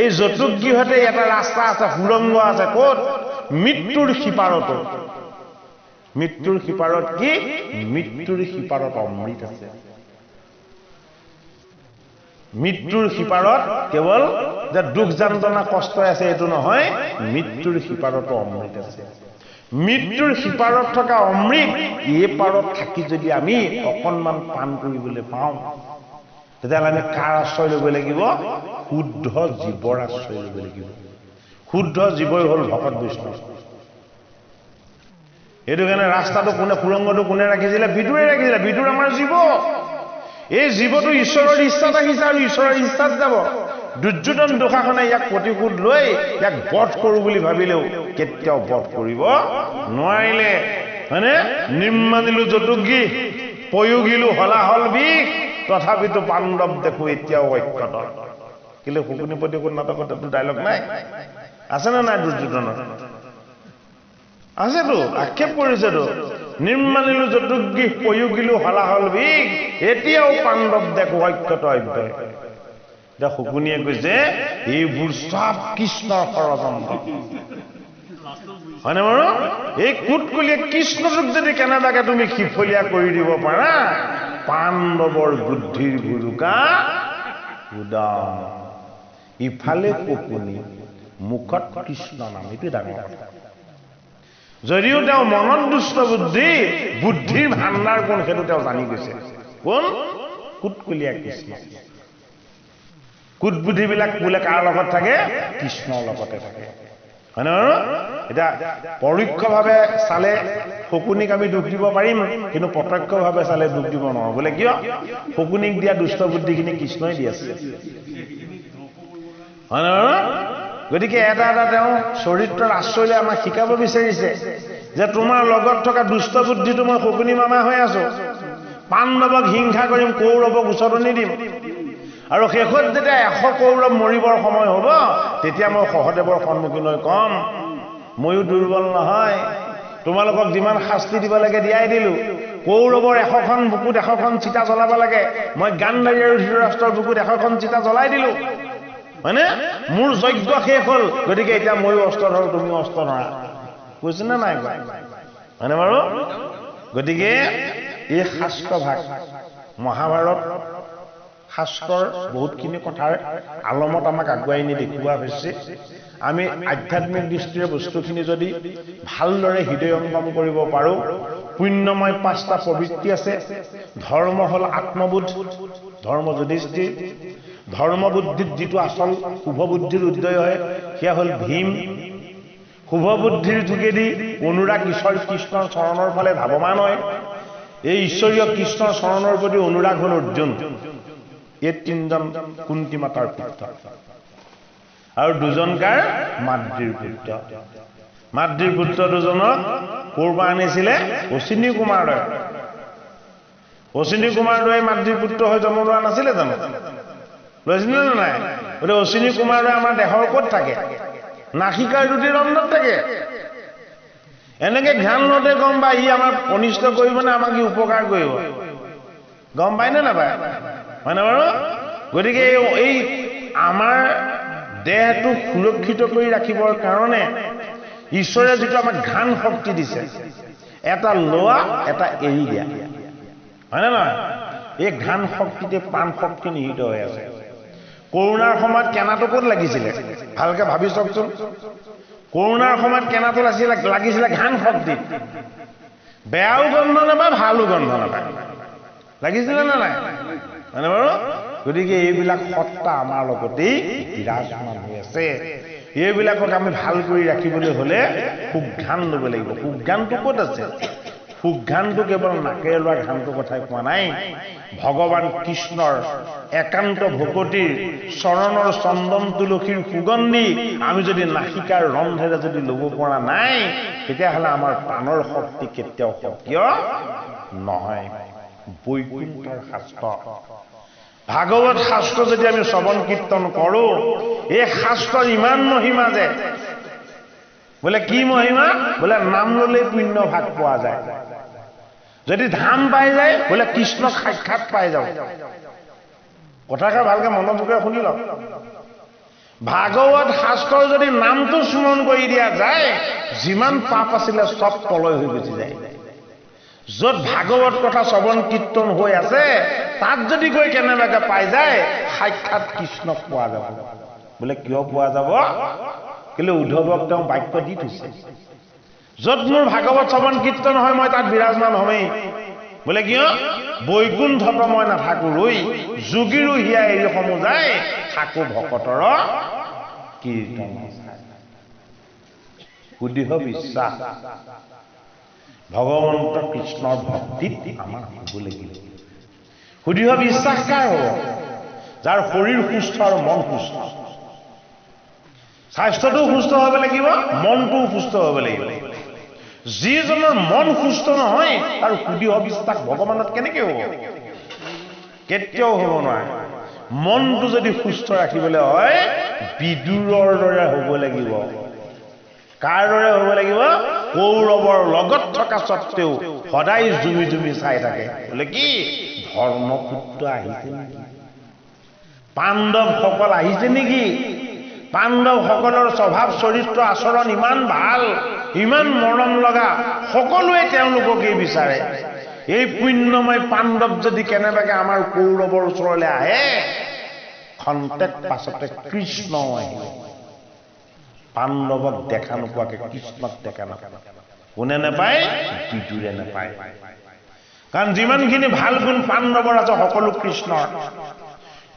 এই জতুগৃহতে এটা ৰাস্তা আছে সুৰংগ আছে ক'ত মৃত্যুৰ সিপাৰতো মৃত্যুৰ সিপাৰত কি মৃত্যুৰ সিপাৰত অমৃত আছে মৃত্যুৰ সিপাৰত কেৱল যে দুখ যন্ত্ৰণা কষ্ট আছে এইটো নহয় মৃত্যুৰ সিপাৰতো অমৃত আছে মৃত্যুৰ সিপাৰত থকা অমৃত এই পাৰত থাকি যদি আমি অকণমান পান কৰিবলৈ পাওঁ তেতিয়াহ'লে আমি কাৰ আশ্ৰয় ল'ব লাগিব শুদ্ধ জীৱৰ আশ্ৰয় ল'ব লাগিব শুদ্ধ জীৱই হ'ল ভকত বৈষ্ণৱ এইটো কাৰণে ৰাস্তাটো কোনে সুৰংগটো কোনে ৰাখিছিলে বিদুৰে ৰাখিছিলে বিদুৰ আমাৰ জীৱ এই জীৱটো ঈশ্বৰৰ ইচ্ছাত আহিছে আৰু ঈশ্বৰৰ ইচ্ছাত যাব দুৰ্যোধন দুঃশাসনে ইয়াক প্ৰতিশোধ লৈ ইয়াক বধ কৰোঁ বুলি ভাবিলেও কেতিয়াও বধ কৰিব নোৱাৰিলে হয়নে নিৰ্মাণিলো জতুগৃহ পয়োগিলো হলাহল বিষ তথাপিতো পাণ্ডৱ দেখো এতিয়াও ঐক্যত কিন্তু শকুনিপতি নাটকত এইটো ডাইলগ নাই আছেনে নাই দুৰ্যোধনৰ আছেতো আক্ষেপ কৰিছেতো নিৰ্মাণিলো জতুগৃহ পয়োগিলো হলাহল বিষ এতিয়াও পাণ্ডৱ দেখো ঐক্যত অভ্যায় এতিয়া শকুনিয়ে কৈছে এইবোৰ সব কৃষ্ণৰ ষড়যন্ত্ৰ হয়নে বাৰু এই কুটকুলিয়ে কৃষ্ণটোক যদি কেনেবাকে তুমি খিফলীয়া কৰি দিব পাৰা পাণ্ডৱৰ বুদ্ধিৰ ভুৰুকা উদাম ইফালে শকুনি মুখত কৃষ্ণ নাম এইটো ডাঙৰ কথা যদিও তেওঁ মনত দুষ্ট বুদ্ধিৰ ভাণ্ডাৰ কোন সেইটো তেওঁ জানি গৈছে কোন কুটকুলিয়া কৃষ্ণ কুট বুদ্ধিবিলাক বোলে কাৰ লগত থাকে কৃষ্ণৰ লগতে থাকে হয়নে বাৰু এতিয়া পৰোক্ষভাৱে চালে শকুনিক আমি দুখ দিব পাৰিম কিন্তু প্ৰত্যক্ষভাৱে চালে দুখ দিব নোৱাৰো বোলে কিয় শকুনিক দিয়া দুষ্ট বুদ্ধিখিনি কৃষ্ণই দি আছে হয়নে বাৰু গতিকে এটা এটা তেওঁ চৰিত্ৰৰ আশ্ৰয় লৈ আমাক শিকাব বিচাৰিছে যে তোমাৰ লগত থকা দুষ্ট বুদ্ধিটো মই শকুনি মামা হৈ আছো, পাণ্ডৱক হিংসা কৰিম, কৌৰৱক উচতনি দিম, আৰু শেষত যেতিয়া 100 কৌৰৱ মৰিবৰ সময় হ'ব তেতিয়া মই সহদেৱৰ সন্মুখীন হৈ কম ময়ো দুৰ্বল নহয়, তোমালোকক যিমান শাস্তি দিব লাগে দিয়াই দিলো, কৌৰৱৰ 100খন বুকুত 100খন চিতা জ্বলাব লাগে, মই গান্ধাৰী আৰু ধৃতৰাষ্ট্ৰৰ বুকুত 100খন চিতা জ্বলাই দিলো, হয়নে? মোৰ যজ্ঞ শেষ হ'ল, গতিকে এতিয়া ময়ো অস্ত্ৰ ধৰো, তুমিও অস্ত্ৰ ধৰা। কৈছে নে নাই কোৱা? হয়নে বাৰু? গতিকে এই শাস্ত্ৰ ভাগ মহাভাৰত শাস্ত্ৰৰ বহুতখিনি কথাৰ আলমত আমাক আগুৱাই নি দেখুওৱা হৈছে। আমি আধ্যাত্মিক দৃষ্টিৰে বস্তুখিনি যদি ভালদৰে হৃদয়ংগম কৰিব পাৰোঁ, পুণ্যময় 5টা প্ৰবৃত্তি আছে। ধৰ্ম হ'ল আত্মবোধ, ধৰ্ম যুধিষ্ঠিৰ। ধৰ্মবুদ্ধিত যিটো আচল শুভ বুদ্ধিৰ উদয় হয় সেয়া হ'ল ভীম। শুভ বুদ্ধিৰ যোগেদি অনুৰাগ ঈশ্বৰ কৃষ্ণৰ চৰণৰ ফালে ধাৱমান হয়। এই ঈশ্বৰীয় কৃষ্ণৰ চৰণৰ প্ৰতি অনুৰাগ হ'ল অৰ্জুন। এই 3জন কুন্তি মাতাৰ পুত্ৰ, আৰু 2জন কাৰ? মাদ্ৰীৰ পুত্ৰ। মাদ্ৰীৰ পুত্ৰ 2জনক ক'ৰ পৰা আনিছিলে? অশ্বিনী কুমাৰদ্বয়। অশ্বিনী কুমাৰদ্বয়ে মাদ্ৰীৰ পুত্ৰ হৈ জন্ম লোৱা নাছিলে জানো? লৈছিলে নে নাই? গতিকে অশ্বিনী কুমাৰদ্বয় আমাৰ দেহৰ ক'ত থাকে? নাসিকাৰ দুটিৰ অন্তত থাকে। এনেকে ধ্যান লওঁতে গম পায় ই আমাৰ অনিষ্ট কৰিব নে আমাক ই উপকাৰ কৰিব, গম পায় নে নাপায়? হয়নে বাৰু? গতিকে এই আমাৰ দেহটোক সুৰক্ষিত কৰি ৰাখিবৰ কাৰণে ঈশ্বৰে যিটো আমাক ঘ্ৰাণ শক্তি দিছে, এটা লোৱা এটা এৰি দিয়া, হয়নে নহয়? এই ঘ্ৰাণ শক্তিতে প্ৰাণ শক্তি নিহিত হৈ আছে। কৰোণাৰ সময়ত কেনাটো ক'ত লাগিছিলে? ভালকে ভাবি চাওকচোন। কৰোণাৰ সময়ত কেনাটো লাগিছিলে ঘ্ৰাণ শক্তিত। বেয়াও গন্ধ নাপায়, ভালো গন্ধ নাপায়, লাগিছিলে নে নাই? হয়নে বাৰু? গতিকে এইবিলাক সত্তা আমাৰ লগতেই বিৰাজমান হৈ আছে। এইবিলাকক আমি ভাল কৰি ৰাখিবলৈ হ'লে সুঘ্ৰাণ ল'ব লাগিব। সুঘ্ৰাণটো ক'ত আছে? সুঘ্ৰাণটো কেৱল নাকেৰে লোৱা ঘ্ৰাণটোৰ কথাই কোৱা নাই। ভগৱান কৃষ্ণৰ একান্ত ভকতিৰ চৰণৰ চন্দন তুলসীৰ সুগন্ধি আমি যদি নাসিকাৰ ৰন্ধেৰে যদি ল'ব পৰা নাই, তেতিয়াহ'লে আমাৰ প্ৰাণৰ শক্তি কেতিয়াও সক্ৰিয় নহয়। বৈকুণ্ঠৰ শাস্ত্ৰ, ভাগৱত শাস্ত্ৰ যদি আমি শ্ৰৱণ কীৰ্তন কৰোঁ, এই শাস্ত্ৰৰ ইমান মহিমা যে, বোলে কি মহিমা? বোলে নাম ল'লেই পুণ্য ভাগ পোৱা যায়, যদি ধাম পাই যায় বোলে কৃষ্ণক সাক্ষাৎ পাই যাব। কথাষাৰ ভালকে মনোযোগেৰে শুনি লওক। ভাগৱত শাস্ত্ৰৰ যদি নামটো স্মৰণ কৰি দিয়া যায়, যিমান পাপ আছিলে চব তলয় হৈ গুচি যায়। য'ত ভাগৱত কথা শ্ৰৱণ কীৰ্তন হৈ আছে তাত যদি গৈ কেনেবাকে পাই যায়, সাক্ষাৎ কৃষ্ণক পোৱা যাব। বোলে কিয় পোৱা যাব? কেলে উদ্ধৱক তেওঁ বাক্য দি থৈছে, য'ত মোৰ ভাগৱত শ্ৰৱণ কীৰ্তন হয় মই তাত বিৰাজমান হমেই। বোলে কিয়? বৈকুণ্ঠত মই নাথাকো ৰৈ, যোগীৰো হিয়া এৰি সমূহ যায়, থাকো ভকতৰ কীৰ্তন। সুদৃঢ় বিশ্বাস ভগৱন্ত কৃষ্ণৰ ভক্তিত আমাৰ হ'ব লাগিব। সুদৃঢ় বিশ্বাস কাৰ হ'ব? যাৰ শৰীৰ সুস্থ আৰু মন সুস্থ। স্বাস্থ্যটোও সুস্থ হ'ব লাগিব, মনটোও সুস্থ হ'ব লাগিব। যিজনৰ মন সুস্থ নহয় তাৰ সুদৃঢ় বিশ্বাস ভগৱানত কেনেকে হ'ব? কেতিয়াও হ'ব নোৱাৰে। মনটো যদি সুস্থ ৰাখিবলৈ হয় বিদুৰৰ দৰে হ'ব লাগিব। কাৰ দৰে হ'ব লাগিব? কৌৰৱৰ লগত থকা স্বত্তেও সদায় জুমি জুমি চাই থাকে। বোলে কি? ধৰ্মপুত্ৰ আহিছে নেকি? পাণ্ডৱসকল আহিছে নেকি? পাণ্ডৱসকলৰ স্বভাৱ চৰিত্ৰ আচৰণ ইমান ভাল, ইমান মৰম লগা, সকলোৱে তেওঁলোককেই বিচাৰে। এই পুণ্যময় পাণ্ডৱ যদি কেনেবাকে আমাৰ কৌৰৱৰ ওচৰলৈ আহে, খন্তেক পাছতে কৃষ্ণ আহিব। পাণ্ডৱক দেখা নোপোৱাকে কৃষ্ণক দেখা নাপায়। কোনে নাপায়? বিদুৰে নাপায়। কাৰণ যিমানখিনি ভাল গুণ পাণ্ডৱৰ আছে সকলো কৃষ্ণৰ।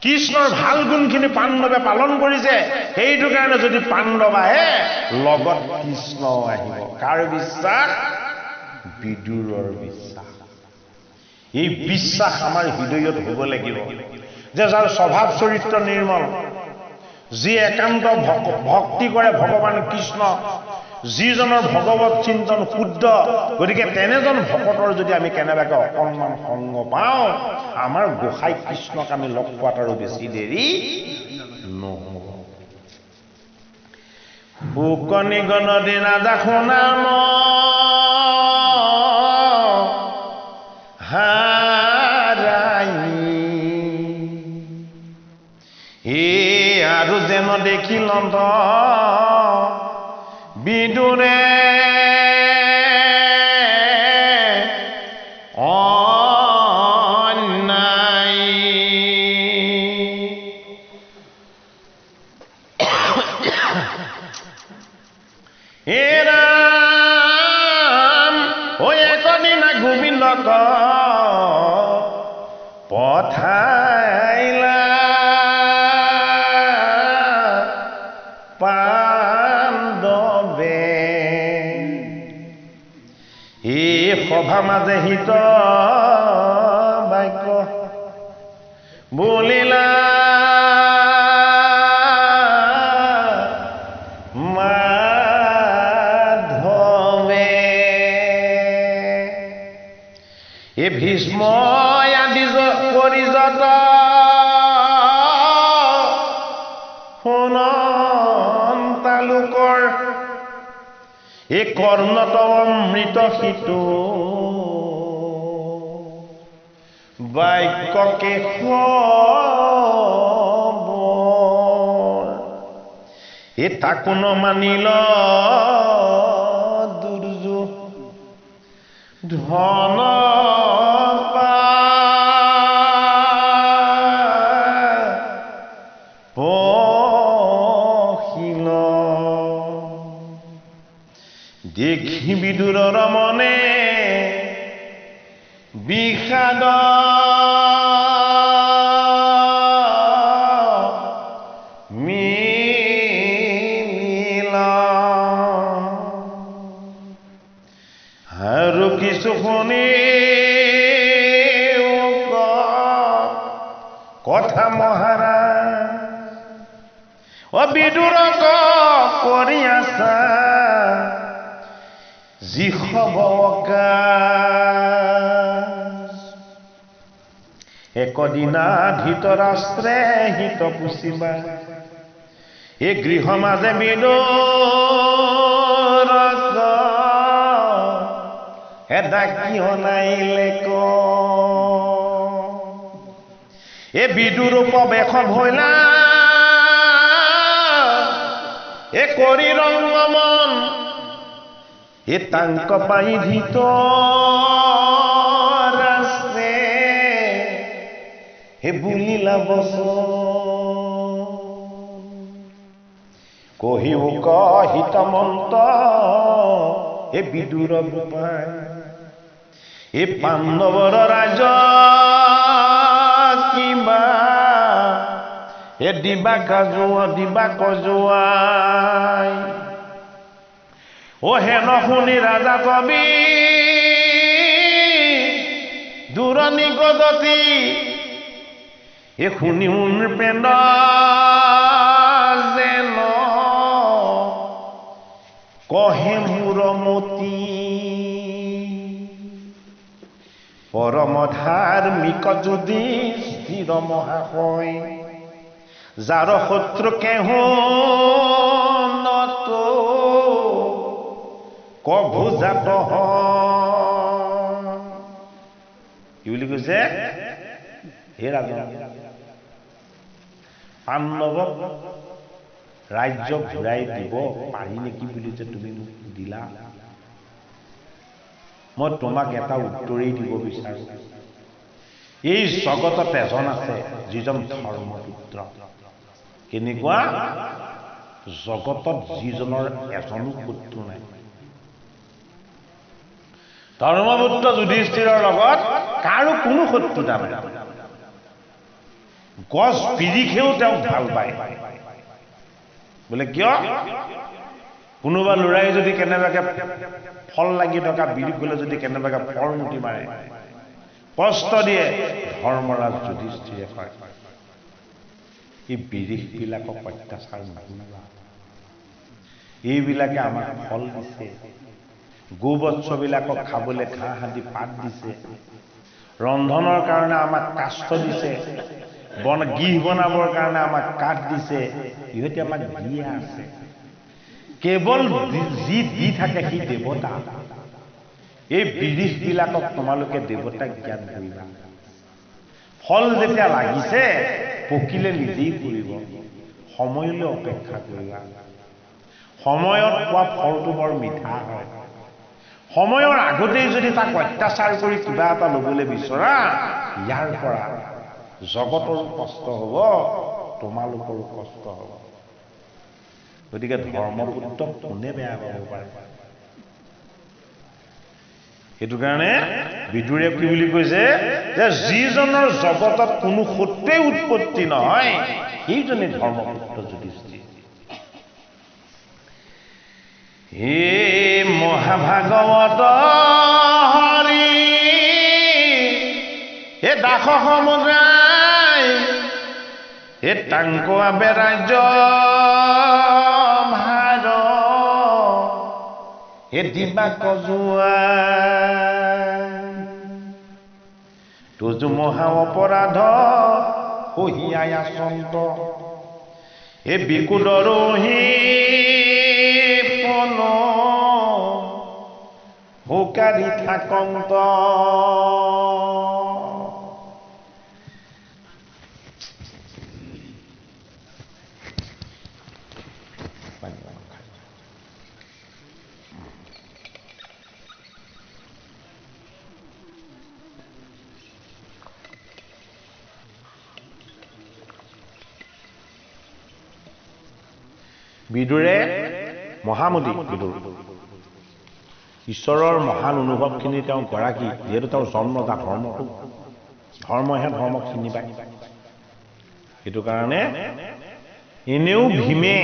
কৃষ্ণৰ ভাল গুণখিনি পাণ্ডৱে পালন কৰিছে, সেইটো কাৰণে যদি পাণ্ডৱ আহে লগত কৃষ্ণ আহিব। কাৰ বিশ্বাস? বিদুৰৰ বিশ্বাস। এই বিশ্বাস আমাৰ হৃদয়ত হ'ব লাগিব যে যাৰ স্বভাৱ চৰিত্ৰ নিৰ্মল, যি একান্ত ভক্তি কৰে ভগৱান কৃষ্ণ, যিজনৰ ভগৱত চিন্তন শুদ্ধ, গতিকে তেনেজন ভকতৰ যদি আমি কেনেবাকৈ অকণমান সংগ পাওঁ, আমাৰ গোসাঁই কৃষ্ণক আমি লগ পোৱাত আৰু বেছি দেৰি নহ'ব। শুকনি গণদি নাযাখো নাম হাৰাই, আৰু যেন দেখিল বিদুৰে অন্যায়। হে ৰাম ঐ একদিনা গোবিন্দক পঠাইলা পাণ্ডৱে, এই সভা মাজে হিত বাক্য বলিলা মাধৱে। এই ভীষ্ম আদি পৰিজত লোকৰ এই কৰ্ণত অমৃত সিটো বাক্যকে খবৰ, এই তাকো নমানিল দুৰ্যোধন দেখি বিদুৰৰ মনে বিষাদ মিলিল, আৰু কিছু শুনি কথা মহাৰাজ বিদুৰক কৰি আছা যি একদিনা ধৃতৰাষ্ট্ৰে হিত পুচিবা, এই গৃহ মাজে বিদুৰক এদা কিয় নাইলে ক, এই বিদুৰ প্ৰৱেশ ভৈলা এ কৰি ৰংগমন, এ তাংক পাই ধৃতৰাষ্ট্ৰে হে বুলিলা বচন, কহিও কহিত মন্ত এ বিদুৰ গোপাই, এ পাণ্ডৱৰ ৰাজ কিবা এ দিবা কজুৱাই, ও হেন শুনি ৰাজা কবি দূৰণি গদতি, এ শুনি পেণ্ড যেন কহে মূৰমতি, পৰম ধাৰ্মিক যুধিষ্ঠিৰ মহাশয়, যাৰ শত্ৰু কেহো নত কভুজাত কি বুলি কৈছে, হে ৰাজন পাণ্ডৱক ৰাজ্য ঘূৰাই দিব পাৰি নেকি বুলি যে তুমি মোক দিলা, মই তোমাক এটা উত্তৰেই দিব বিচাৰো। এই জগতত এজন আছে যিজন ধৰ্মপুত্ৰ। কেনেকুৱা? জগতত যিজনৰ এজনো শত্ৰু নাই। ধৰ্মপুত্ৰ যুধিষ্ঠিৰৰ লগত কাৰো কোনো শত্ৰুতা নাই। গছ বিৰিখেও তেওঁক ভাল পায়। বোলে কিয়? কোনোবা ল'ৰাই যদি কেনেবাকে ফল লাগি থকা বিৰিখ গ'লে যদি কেনেবাকে ফল নুটি মাৰে, কষ্ট দিয়ে, ধৰ্মৰাজ যুধিষ্ঠিৰে কয় এই বিদেশবিলাকক অত্যাচাৰ নকৰিবা এইবিলাকে আমাক ফল দিছে গোবৎসবিলাকক খাবলৈ ঘাঁহ আদি পাত দিছে ৰন্ধনৰ কাৰণে আমাক কাষ্ঠ দিছে গৃহ বনাবৰ কাৰণে আমাক কাঠ দিছে ইহঁতে আমাক দিয়ে আছে কেৱল যি দি থাকে সি দেৱতা এই বিদেশবিলাকক তোমালোকে দেৱতাক জ্ঞান কৰিবা ফল যেতিয়া লাগিছে পকিলে নিজেই কৰিব সময়লৈ অপেক্ষা কৰিবা সময়ত পোৱা ফলটো বৰ মিঠা হয় সময়ৰ আগতেই যদি তাক অত্যাচাৰ কৰি কিবা এটা ল'বলৈ বিচৰা ইয়াৰ পৰা জগতৰো কষ্ট হ'ব তোমালোকৰো কষ্ট হ'ব গতিকে ধৰ্মপুত্ৰক কোনে বেয়া পাব পাৰে সেইটো কাৰণে বিদুৰে কি বুলি কৈছে যে যিজনৰ জগতত কোনো সত্যই উৎপত্তি নহয় সেইজনে ধৰ্মপুত্ৰ যুধিষ্ঠিৰ হে মহাভাগৱত হৰি হে দাস সমুদ্ৰাই হে টাংক আবে ৰাজ্য ভাৰ হে দিবা কজুৱা তোজো মহা অপৰাধ সহিয়াই আচন্ত হে বিকুদৰহি ভোকাৰি থাকন্ত বিদুৰে মহামতি বিদুৰ ঈশ্বৰৰ মহান অনুভৱখিনি তেওঁ গৰাকী যিহেতু তেওঁৰ জন্মদাতা ধৰ্মহে ধৰ্মক চিনি পায় সেইটো কাৰণে এনেও ভীমে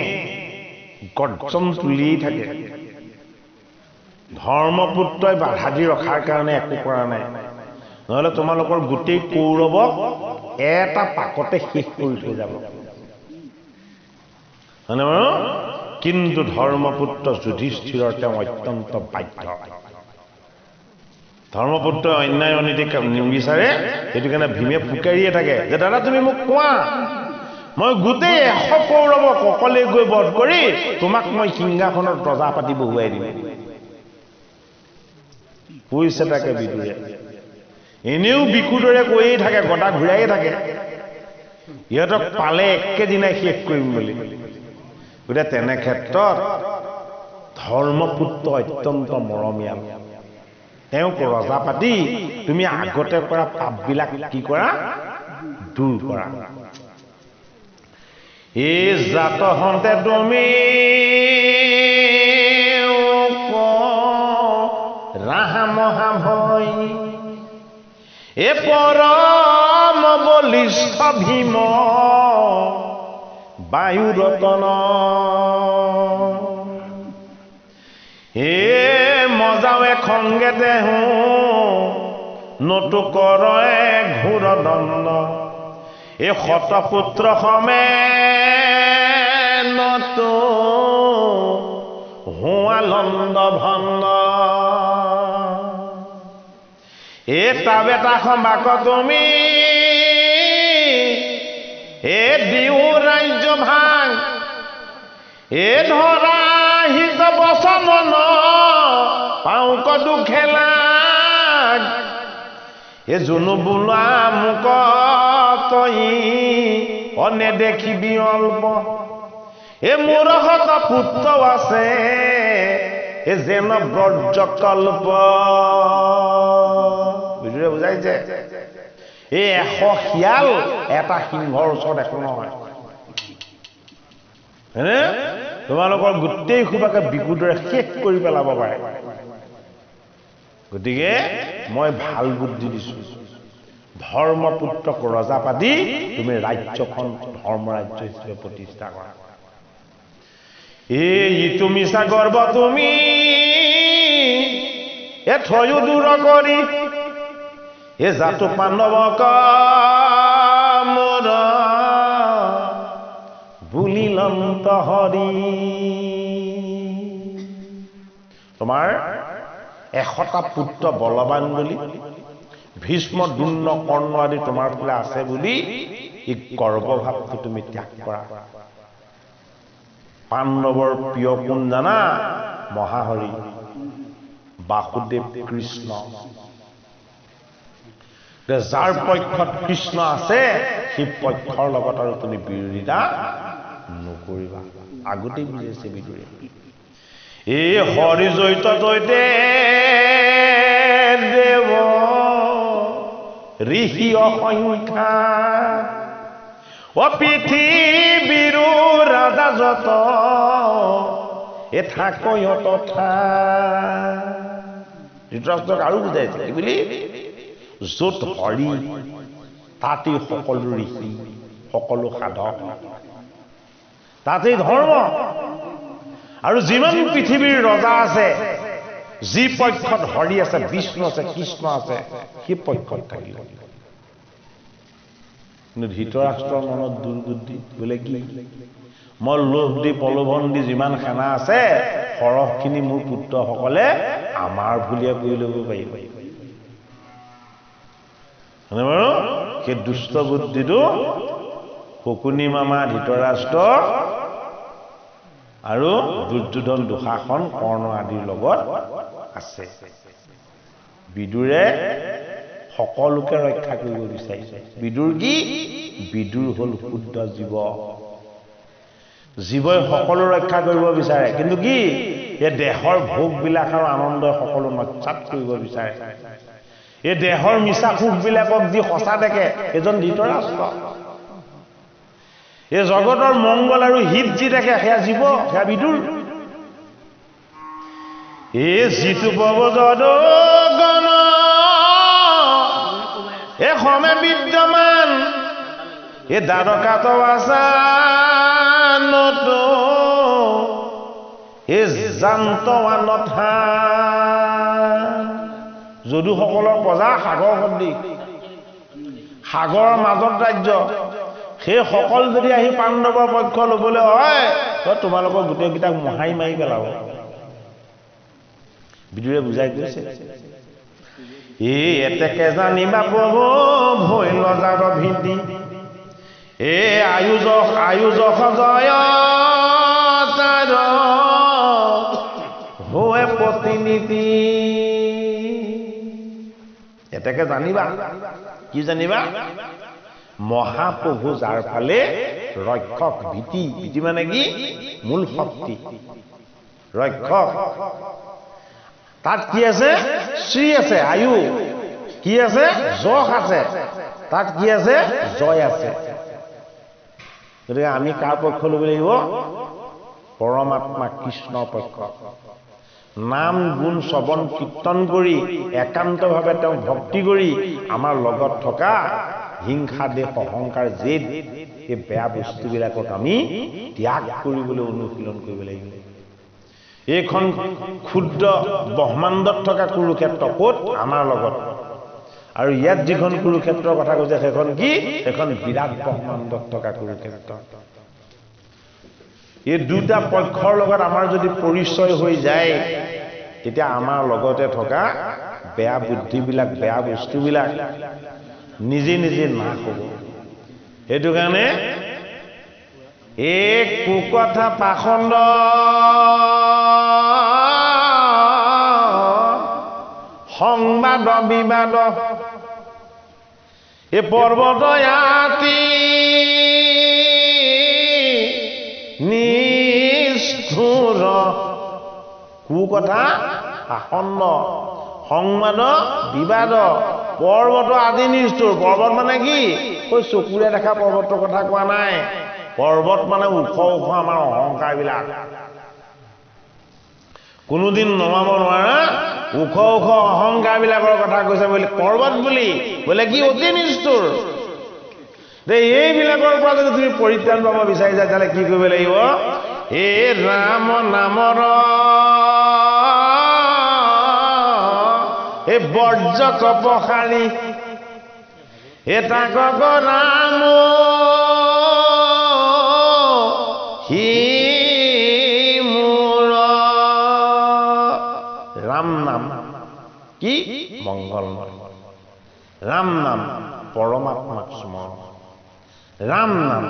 গৰ্জন তুলিয়েই থাকে ধৰ্মপুত্ৰই বাধা দি ৰখাৰ কাৰণে একো কৰা নাই নহ'লে তোমালোকৰ গোটেই কৌৰৱক এটা পাকতে শেষ কৰি থৈ যাব হয়নে বাৰু কিন্তু ধৰ্মপুত্ৰ যুধিষ্ঠিৰৰ তেওঁ অত্যন্ত বাধ্য ধৰ্মপুত্ৰই অন্যায় অনীতি নিবিচাৰে সেইটো কাৰণে ভীমে ফুকাৰিয়ে থাকে যে দাদা তুমি মোক কোৱা মই গোটেই 100 কৌৰৱক অকলে গৈ বধ কৰি তোমাক মই সিংহাসনত ৰজা পাতি বহুৱাই দিম কৈছে তাকে বিদুৰে এনেও বিকুদৰে কৈয়ে থাকে গদা ঘূৰায়ে থাকে ইহঁতক পালে একেদিনাই শেষ কৰিম বুলি গতিকে তেনে ক্ষেত্ৰত ধৰ্মপুত্ৰ অত্যন্ত মৰমীয়াল তেওঁক ৰজা পাতি তুমি আগতে কৰা পাপবিলাক কি কৰা দূৰ কৰা এই জাত হন্তে তুমি ৰাহা মহাভয় এ পৰম বলিষ্ঠ ভীম বায়ু ৰতন হে মজাৱে খংগেতে নতু কৰে ঘোৰ দণ্ড এ শতপুত্ৰ সমে নতু হুৱালন্দ ভণ্ড এ তাবেটা সম্বাক তুমি এ দিও ৰাজ্য ভাং এ ধৰা হিত বচন পাওঁ কদু খেলা এ জুনু বোলা মোক তই অনে দেখিবি অল্প এ মোৰ হত পুত্ৰ আছে এ যেন ব্ৰজকল্প বুজিলে বুজাইছে এই 100 শিয়াল এটা সিংহৰ ওচৰত একো নহয় হয়নে তোমালোকৰ গোটেই খুবাকে বিকুদৰে শেষ কৰি পেলাব পাৰে গতিকে মই ভাল বুদ্ধি দিছো ধৰ্মপুত্ৰক ৰজা পাতি তুমি ৰাজ্যখন ধৰ্মৰাজ্য হিচাপে প্ৰতিষ্ঠা কৰা এই তুমি গৰ্ব তুমি এ থয়ো দূৰ কৰি এ জাতু পাণ্ডৱক মোৰ অনন্ত হৰি। তোমাৰ 100টা পুত্ৰ বলৱান বুলি, ভীষ্ম দ্ৰোণ কৰ্ণ আদি তোমাৰ ফালে আছে বুলি এই গৰ্বভাৱটো তুমি ত্যাগ কৰা। পাণ্ডৱৰ প্ৰিয় কোন জানা? মহাহৰি, বাসুদেৱ কৃষ্ণ। যাৰ পক্ষত কৃষ্ণ আছে সেই পক্ষৰ লগত আৰু তুমি বিৰোধিতা নকৰিবা। আগতেই বুজিছে বিদুৰে। এই হৰি জৈত জৈতে দেৱ ঋষি অসংখ্যা, পৃথিৱীৰো ৰাজা যত থাকয় তথা। ধৃতৰাষ্ট্ৰক আৰু বুজাইছে কি বুলি? য'ত হৰি তাতেই সকলো ঋষি, সকলো সাধক, তাতেই ধৰ্ম। আৰু যিমান পৃথিৱীৰ ৰজা আছে, যি পক্ষত হৰি আছে, বিষ্ণু আছে, কৃষ্ণ আছে, সেই পক্ষত থাকিব। কিন্তু ধৃতৰাষ্ট্ৰৰ মনত দুৰ্বুদ্ধি, বোলে কি? মই লোভ দি প্ৰলোভন দি যিমান সেনা আছে সৰহখিনি মোৰ পুত্ৰসকলে আমাৰ বুলিয়ে কৰি ল'ব পাৰিব। বাৰু সেই দুষ্ট বুদ্ধিটো শকুনি মামা, ধৃতৰাষ্ট্ৰ আৰু দুৰ্যোধন, দুঃশাসন, কৰ্ণ আদিৰ লগত আছে। বিদুৰে সকলোকে ৰক্ষা কৰিব বিচাৰিছে। বিদুৰ কি? বিদুৰ হ'ল শুদ্ধ জীৱ। জীৱই সকলো ৰক্ষা কৰিব বিচাৰে, কিন্তু কি? এই দেহৰ ভোগবিলাক আৰু আনন্দই সকলো নস্যাৎ কৰিব বিচাৰে। এই দেহৰ মিছা সুখবিলাকক যি সঁচা দেখে এজন ধৃতৰাষ্ট্ৰ। এই জগতৰ মংগল আৰু হিত যি দেখে সেয়া জীৱ, সেয়া বিদুৰ। এই যিটো প্ৰবজদ গণ এই সমে বিদ্যমান, এই দ্বাৰকাত আসানত এই জান্তৱানথা। যদুসকলৰ প্ৰজা সাগৰ সদৃশ, সাগৰৰ মাজত ৰাজ্য। সেই সকল যদি আহি পাণ্ডৱৰ পক্ষ ল'বলৈ হয়, তোমালোকৰ গোটেইকেইটাক মোহাৰি মাৰি পেলাব। বিদুৰে বুজাই গৈছে, এই এতেকে জানিবা প্ৰভু ভৈ লজাৰ ভীতি, এই আয়ুজ জয় তাৰ হৈ প্ৰতিনিধি। এতেকে জানিবা, কি জানিবা? মহাপ্ৰভু যাৰ ফালে ৰক্ষক, ভীতি। ভীতি মানে কি? মূল শক্তি, ৰক্ষক। তাত কি আছে? শ্ৰী আছে, আয়ু। কি আছে? যশ আছে। তাত কি আছে? জয় আছে। গতিকে আমি কাৰ পক্ষ ল'ব লাগিব? পৰমাত্মা কৃষ্ণৰ পক্ষ। নাম গুণ শ্ৰৱণ কীৰ্তন কৰি একান্তভাৱে তেওঁক ভক্তি কৰি আমাৰ লগত থকা হিংসা, দেশ, অহংকাৰ, জেদ, এই বেয়া বস্তুবিলাকক আমি ত্যাগ কৰিবলৈ অনুশীলন কৰিব লাগিব। এইখন ক্ষুদ্ৰ ব্ৰহ্মাণ্ডত থকা কুৰুক্ষেত্ৰ ক'ত? আমাৰ লগত। আৰু ইয়াত যিখন কুৰুক্ষেত্ৰৰ কথা কৈছে সেইখন কি? সেইখন বিৰাট ব্ৰহ্মাণ্ডত থকা কুৰুক্ষেত্ৰ। এই দুটা পক্ষৰ লগত আমাৰ যদি পৰিচয় হৈ যায়, তেতিয়া আমাৰ লগতে থকা বেয়া বুদ্ধিবিলাক, বেয়া বস্তুবিলাক নিজে নিজে নাশ হ'ব। সেইটো কাৰণে এই কুকথা পাখণ্ড সংবাদ বিবাদ এই পৰ্বত ইয়াতি নিষ্ঠুৰ। কুকথা পাখণ্ড সংবাদ বিবাদ পৰ্বত আদি নিষ্ঠুৰ। পৰ্বত মানে কি? চকুৰে দেখা পৰ্বতৰ কথা কোৱা নাই। পৰ্বত মানে ওখ ওখ আমাৰ অহংকাৰবিলাক, কোনোদিন নমাব নোৱাৰা ওখ ওখ অহংকাৰবিলাকৰ কথা কৈছে বুলি পৰ্বত বুলি। বোলে কি? অতি নিষ্ঠুৰ। এইবিলাকৰ পৰা যদি তুমি পৰিত্ৰাণ পাব বিচাৰিছা, তেতিয়াহ'লে কি কৰিব লাগিব? এই ৰাম নামৰ এই বৰ্জ কপশালী এ তাকক ৰাম সি ৰাম নাম পৰমাত্মাক স্মৰণ ৰাম নাম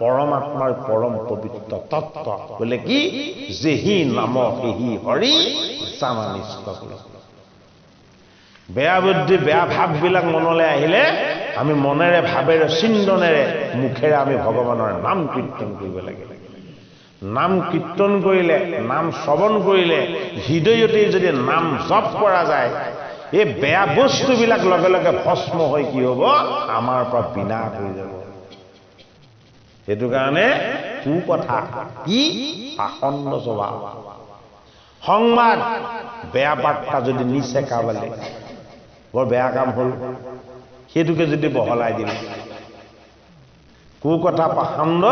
পৰমাত্মাৰ পৰম পবিত্ৰ তত্ত্ব বোলে কি যেহি নাম সেহি হৰি জানানিষ্ট কৰি বেয়া বুদ্ধি বেয়া ভাৱবিলাক মনলৈ আহিলে আমি মনেৰে ভাৱেৰে চিন্তনেৰে মুখেৰে আমি ভগৱানৰ নাম কীৰ্তন কৰিব লাগে নাম কীৰ্তন কৰিলে নাম শ্ৰৱণ কৰিলে হৃদয়তে যদি নাম জপ কৰা যায় এই বেয়া বস্তুবিলাক লগে লগে ভস্ম হৈ কি হ'ব আমাৰ পৰা বিনাশ হৈ যাব সেইটো কাৰণে কু কথা কি আসন্ন স্বভাৱ সংবাদ বেয়া বাৰ্তা যদি নিচে কাবালে বৰ বেয়া কাম হ'ল সেইটোকে যদি বহলাই দিলে কু কথা পাখণ্ড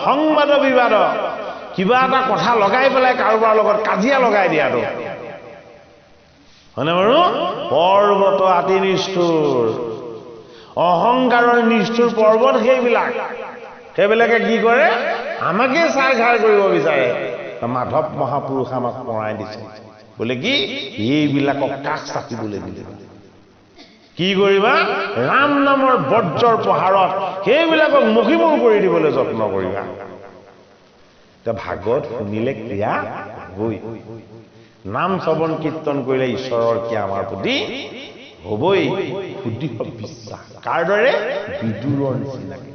সংবাদ বিবাদ কিবা এটা কথা লগাই পেলাই কাৰোবাৰ লগত কাজিয়া লগাই দিয়াটো হয়নে বাৰু পৰ্বত আতি নিষ্ঠুৰ অহংকাৰৰ নিষ্ঠুৰ পৰ্বত সেইবিলাকে কি কৰে আমাকে চাই ঘাৰ কৰিব বিচাৰে মাধৱ মহাপুৰুষ আমাক পৰাই দিছে বোলে কি এইবিলাকক কাষ চাপিবলৈ দিলে কি কৰিবা ৰাম নামৰ বজ্ৰৰ প্ৰহাৰত সেইবিলাকক মহিমূৰ কৰি দিবলৈ যত্ন কৰিবা ভাগৱত শুনিলে ক্ৰিয়া হ'বই নাম শ্ৰৱণ কীৰ্তন কৰিলে ঈশ্বৰৰ ক্ৰিয়া আমাৰ প্ৰতি হ'বই সুদৃঢ় বিশ্বাস কাৰ দৰে বিদুৰৰ নিচিনাকে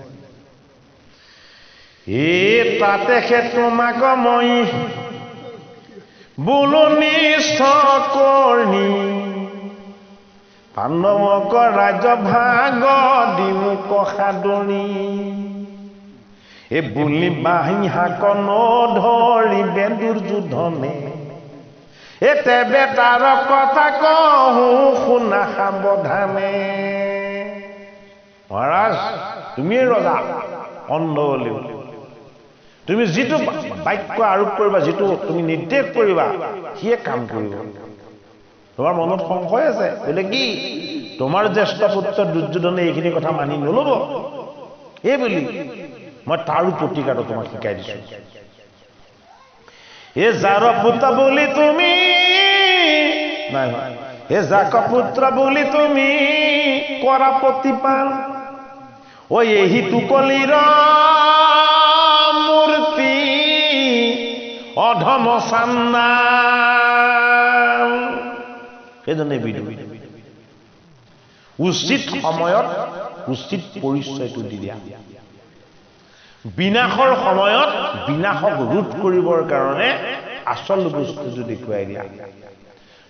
তাতে তোমাক মই বোলো নিষ্ঠ কৰি পাণ্ডৱক ৰাজ্য ভাগ দিওঁ কসাদৰি এই বুলি বাহি হাক নধৰিবে দুৰ্যোধনে তেবে তাৰ কথা কহো শুনা সাৱধানে মহাৰাজ তুমিয়ে ৰজা অন্ধ হলেও তুমি যিটো বাক্য আৰোপ কৰিবা যিটো তুমি নিৰ্দেশ কৰিবা সিয়ে কাম কৰিব তোমাৰ মনত সংশয় আছে বোলে কি তোমাৰ জ্যেষ্ঠ পুত্ৰ দুৰ্যোধনে এইখিনি কথা মানি নল'ব এই বুলি মই তাৰো প্ৰতিকাৰটো তোমাক শিকাই দিছো এ যাৰ পুত্ৰ বুলি তুমি নাই এ যাক পুত্ৰ বুলি তুমি কৰা প্ৰতিপাল ঐ এহিটো কলিৰ মূৰ্তি অধম চান্দাল সেইজনে বিদুৰ উচিত সময়ত উচিত পৰিচয়টো দি দিয়া বিনাশৰ সময়ত বিনাশক ৰোধ কৰিবৰ কাৰণে আচল বস্তুটো দেখুৱাই দিয়া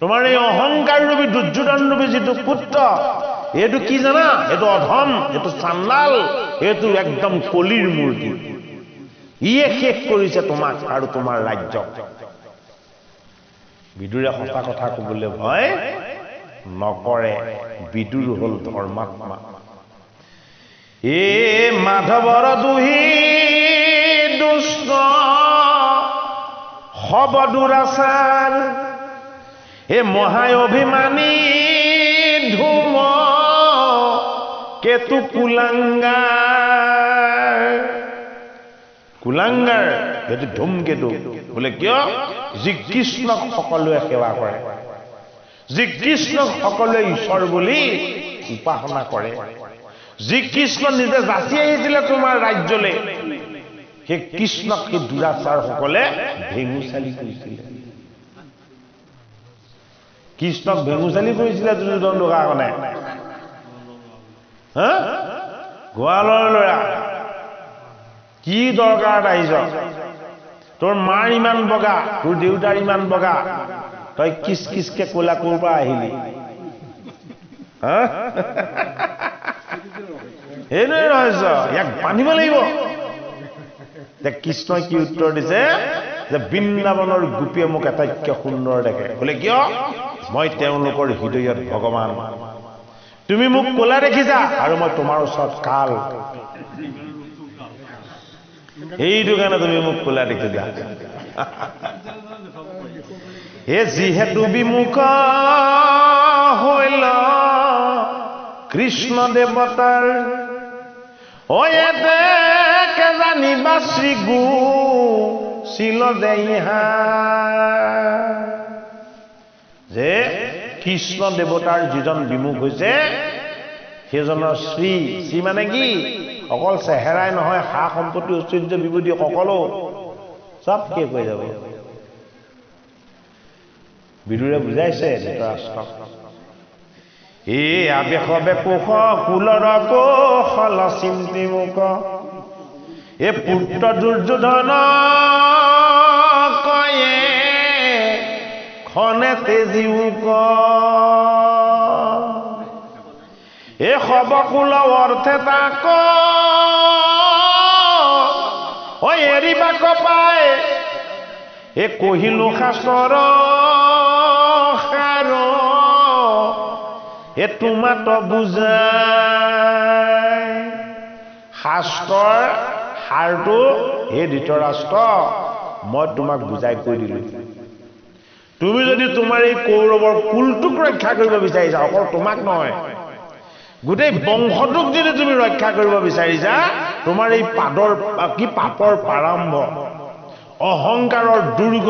তোমাৰ এই অহংকাৰ ৰূপী দুৰ্যোধন ৰূপী যিটো পুত্ৰ এইটো কি জানা এইটো অধম এইটো চান্দাল এইটো একদম কলিৰ মূৰ্তি ইয়ে শেষ কৰিছে তোমাক আৰু তোমাৰ ৰাজ্যক বিদুৰে সঁচা কথা ক'বলৈ ভয় নকৰে বিদুৰ হ'ল ধৰ্মাত্মা এ মাধৱৰ দুহি দুষ্ট হব দুৰাচাৰ এ মহায় অভিমানী ধুম কেতু কুলাংগাৰ সেইটো ধুমকেতু বোলে কিয় যি কৃষ্ণক সকলোৱে সেৱা কৰে যি কৃষ্ণক সকলোৱে ঈশ্বৰ বুলি উপাসনা কৰে যি কৃষ্ণ নিজে যাচি আহিছিলে তোমাৰ ৰাজ্যলৈ সেই কৃষ্ণক সেই দুৰাচাৰ সকলে ভেঙুচালি কৰিছিলে কৃষ্ণক ভেঙুচালি কৰিছিলে দুৰ্যোধন দুঃশাসনে গোৱালৰ ল'ৰা কি দৰকাৰত আহিছ তোৰ মাৰ ইমান বগা তোৰ দেউতাৰ ইমান বগা তই কিছ কিছকে ক'লা ক'ৰ পৰা আহিলি এইটোৱে ৰহস্য ইয়াক বান্ধিব লাগিব কৃষ্ণই কি উত্তৰ দিছে যে বৃন্দাবনৰ গোপীয়ে মোক আটাইতকৈ সুন্দৰ দেখে বোলে কিয় মই তেওঁলোকৰ হৃদয়ত ভগৱান তুমি মোক ক'লা দেখিছা আৰু মই তোমাৰ ওচৰত কাল এইটো কাৰণে তুমি মোক ক'লা দেখিছা এ যিহেতু বিমুখ হৈল কৃষ্ণ দেৱতাৰ কে জানিবা শ্ৰী গু শিল দেহা যে কৃষ্ণ দেৱতাৰ যিজন বিমুখ হৈছে সেইজনৰ শ্ৰী শ্ৰী মানে কি অকল চেহেৰাই নহয় সা সম্পত্তি ঐশ্বৰ্য বিভূতি সকলো চব শেষ হৈ যাব বিদুৰে বুজাইছে ধৃতৰাষ্ট্ৰক এই আবেশ বেকোষ কুলৰ কৌশল চিন্তি মুখ এই পুত্ৰ দুৰ্যোধন কয়ে খনে তেজিউক এই সবকুল অৰ্থে তাক এৰিবাক পায় এই কহিলো শাস্ত্ৰৰ সাৰ এই তোমাত বুজাই শাস্ত্ৰৰ সাৰটো এই ধৃতৰাষ্ট্ৰ মই তোমাক বুজাই কৈ দিলো তুমি যদি তোমাৰ এই কৌৰৱৰ কুলটোক ৰক্ষা কৰিব বিচাৰিছা অকল তোমাক নহয় গোটেই বংশটোক যদি তুমি ৰক্ষা কৰিব বিচাৰিছা তোমাৰ এই পাদৰ কি পাপৰ প্ৰাৰম্ভ অহংকাৰৰ দুৰ্গ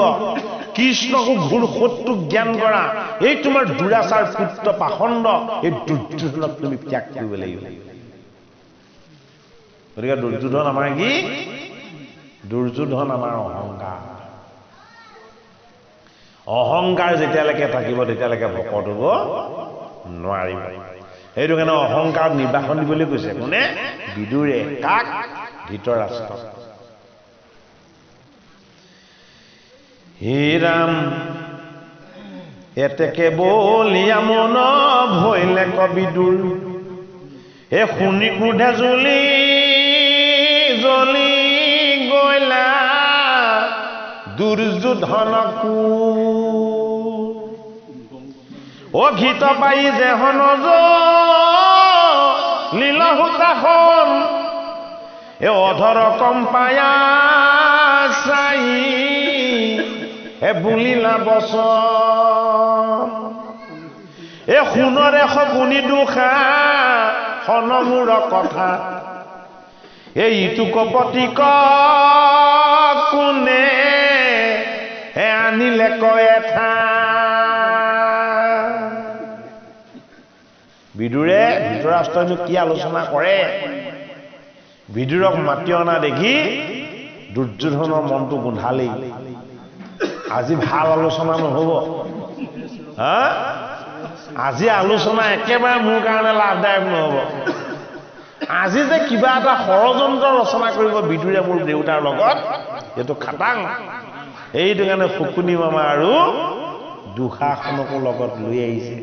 কৃষ্ণকো ঘূৰ শত্ৰুক জ্ঞান কৰা এই তোমাৰ দুৰাচাৰ পুত্ৰ পাখণ্ড এই দুৰ্যোধনক তুমি ত্যাগ কৰিব লাগিব গতিকে দুৰ্যোধন আমাৰ কি দুৰ্যোধন আমাৰ অহংকাৰ যেতিয়ালৈকে থাকিব তেতিয়ালৈকে ভকত হ'ব নোৱাৰিব সেইটো কাৰণে অহংকাৰ নিৰ্বাসন দিবলৈ কৈছে কোনে বিদুৰে কাক ধৃতৰাষ্ট্ৰ হে ৰাম এতেকে বলিয়া মন ভৈলে কবিদুৰ এ শুনি ক্ৰোধে জ্বলি জ্বলি গলা দুৰ্যোধনকো অঘিত পাই যে হনজ লীলহুতাখন এ অধৰ কম্পায়া চাই এ বুলিলা বচন এ শুনৰে সগুনি দুখা হনমূৰ কথা এই ইটো কপতিক কোনে হে আনিলে কয় এঠা বিদুৰে ধৃতৰাষ্ট্ৰইনো কি আলোচনা কৰে বিদুৰক মাতি অনা দেখি দুৰ্যোধনৰ মনটো গোন্ধালেই আজি ভাল আলোচনা নহ'ব হা আজি আলোচনা একেবাৰে মোৰ কাৰণে লাভদায়ক নহ'ব আজি যে কিবা এটা ষড়যন্ত্ৰ ৰচনা কৰিব বিদুৰে মোৰ দেউতাৰ লগত এইটো খাটাং এইটো কাৰণে ফুকুনি মামা আৰু দুষাখনকো লগত লৈ আহিছে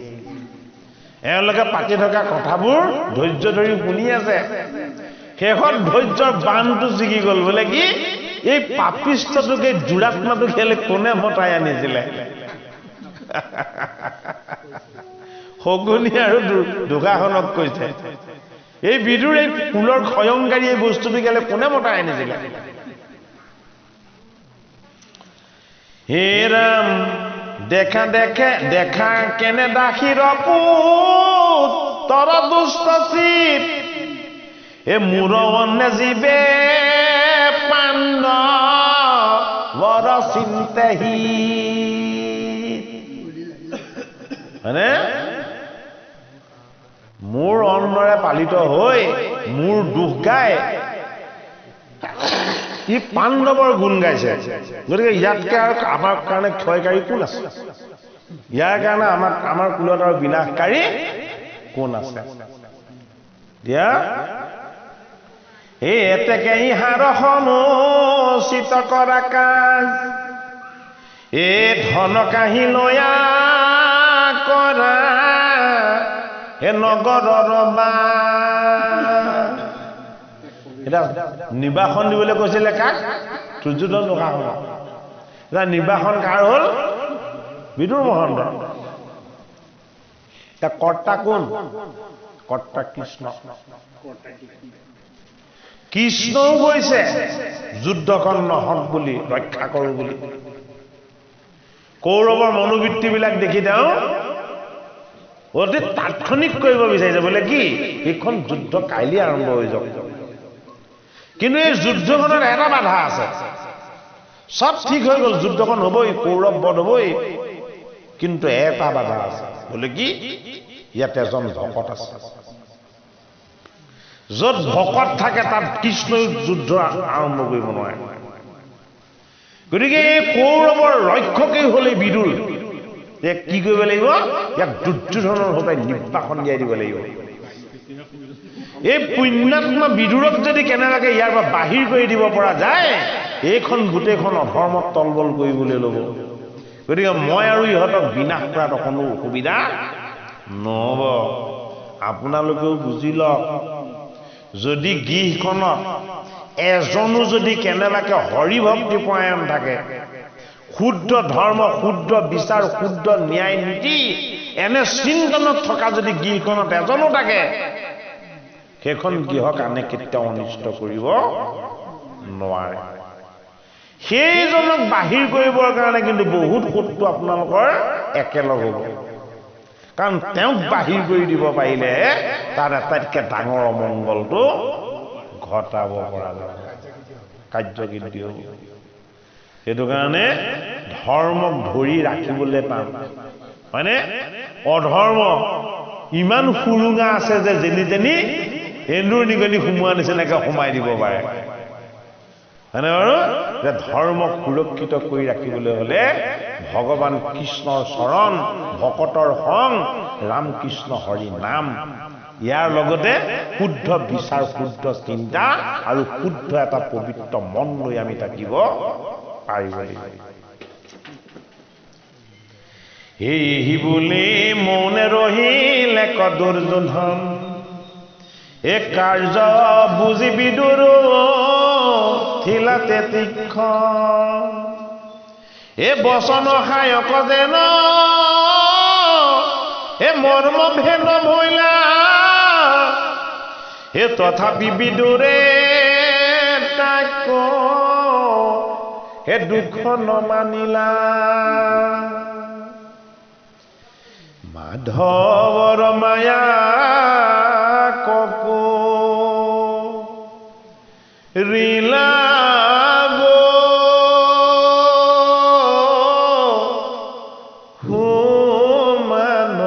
এওঁলোকে পাতি থকা কথাবোৰ ধৈৰ্য ধৰি শুনি আছে শেষত ধৈৰ্যৰ বান্ধটো ছিগি গ'ল বোলে কি এই পাপিষ্ঠটোকে দুৰাত্মাটো খেলে কোনে মতাই আনিছিলে শগুনি আৰু দুষাখনক কৈছে এই বিদুৰ এই কুলৰ ক্ষয়ংকাৰী এই বস্তুটো কেলে কোনে মতাই আনিছিলে হে ৰাম দেখা দেখে দেখা কেনে দাসীৰ পুত তৰ দুষ্ট চিত এ মূৰ অন্নে জীৱে পাণ্ড বৰ চিন্তাহী হয়নে মোৰ অন্নৰে পালিত হৈ মোৰ দুখ গাই ই পাণ্ডৱৰ গুণ গাইছে গতিকে ইয়াতকে আৰু আমাৰ কাৰণে ক্ষয়কাৰী কোন আছে ইয়াৰ কাৰণে আমাৰ কুলত আৰু বিনাশকাৰী কোন আছে দিয়া এই এতেকে ইহাৰ সমোচিত কৰা কাজ এই ধন কাহি লয়া কৰা হে নগৰৰ বা এটা নিৰ্বাসন দিবলৈ কৈছিলে কাক দুৰ্যোধন দুষাখনক এটা নিৰ্বাসন কাৰ হ'ল বিদুৰ মহন্ত এটা কৰ্তা কোন কৰ্তা কৃষ্ণ কৃষ্ণও গৈছে যুদ্ধখন নহওক বুলি ৰক্ষা কৰোঁ বুলি কৌৰৱৰ মনোবৃত্তিবিলাক দেখি তেওঁ অতি তাৎক্ষণিক কৰিব বিচাৰিছে বোলে কি এইখন যুদ্ধ কাইলৈ আৰম্ভ হৈ যাওক কিন্তু এই যুদ্ধখনত এটা বাধা আছে সব ঠিক হৈ গ'ল যুদ্ধখন হ'বই কৌৰৱ বধ হ'বই কিন্তু এটা বাধা আছে বোলে কি ইয়াত এজন ভকত আছে য'ত ভকত থাকে তাত কৃষ্ণই যুদ্ধ আৰম্ভ কৰিব নোৱাৰে গতিকে এই কৌৰৱৰ ৰক্ষকেই হ'লে বিদুৰ যে কি কৰিব লাগিব ইয়াক দুৰ্যোধনৰ সৈতে নিৰ্বাসন দিয়াই দিব লাগিব এই পুণ্যাত্মা বিদুৰক যদি কেনেবাকৈ ইয়াৰ পৰা বাহিৰ কৰি দিব পৰা যায় এইখন গোটেইখন অধৰ্মত তলবল কৰিবলৈ ল'ব গতিকে মই আৰু ইহঁতক বিনাশ কৰাত অকণো অসুবিধা নহ'ব আপোনালোকেও বুজি লওক যদি গৃহখনত এজনো যদি কেনেবাকৈ হৰিভক্তি পৰায়ণ থাকে শুদ্ধ ধৰ্ম শুদ্ধ বিচাৰ শুদ্ধ ন্যায় নীতি এনে চিন্তনত থকা যদি গৃহখনত এজনো থাকে সেইখন গৃহক আনে কেতিয়াও অনিষ্ট কৰিব নোৱাৰে সেইজনক বাহিৰ কৰিবৰ কাৰণে কিন্তু বহুত শত্ৰু আপোনালোকৰ একেলগ হ'ব কাৰণ তেওঁক বাহিৰ কৰি দিব পাৰিলে তাৰ আটাইতকৈ ডাঙৰ অমংগলটো ঘটাব পৰা যাব কাৰ্যকৃতি হ'ব সেইটো কাৰণে ধৰ্মক ধৰি ৰাখিবলৈ টান হয়নে অধৰ্ম ইমান সুৰুঙা আছে যে যেনি তেনি এন্দুৰ নিগনি সোমোৱা নিচিনাকৈ সোমাই দিব পাৰে হয়নে বাৰু যে ধৰ্মক সুৰক্ষিত কৰি ৰাখিবলৈ হ'লে ভগৱান কৃষ্ণৰ চৰণ ভকতৰ সং ৰামকৃষ্ণ হৰি নাম ইয়াৰ লগতে শুদ্ধ বিচাৰ শুদ্ধ চিন্তা আৰু শুদ্ধ এটা পবিত্ৰ মন লৈ আমি থাকিব পাৰিব লাগিব এই বুলি মৌনে ৰহিলে দুৰ্যোধন এই কাৰ্য বুজি বিদুৰ থিলাতে তীক্ষ্ণ এ বচন সায়ক যেন এ মৰ্ম ভেদ ভৈলা এ তথাপি বিদুৰে তাক হে দুখ নমানিলা মাধৱৰ মায়া ককো ৰিলাব হুমান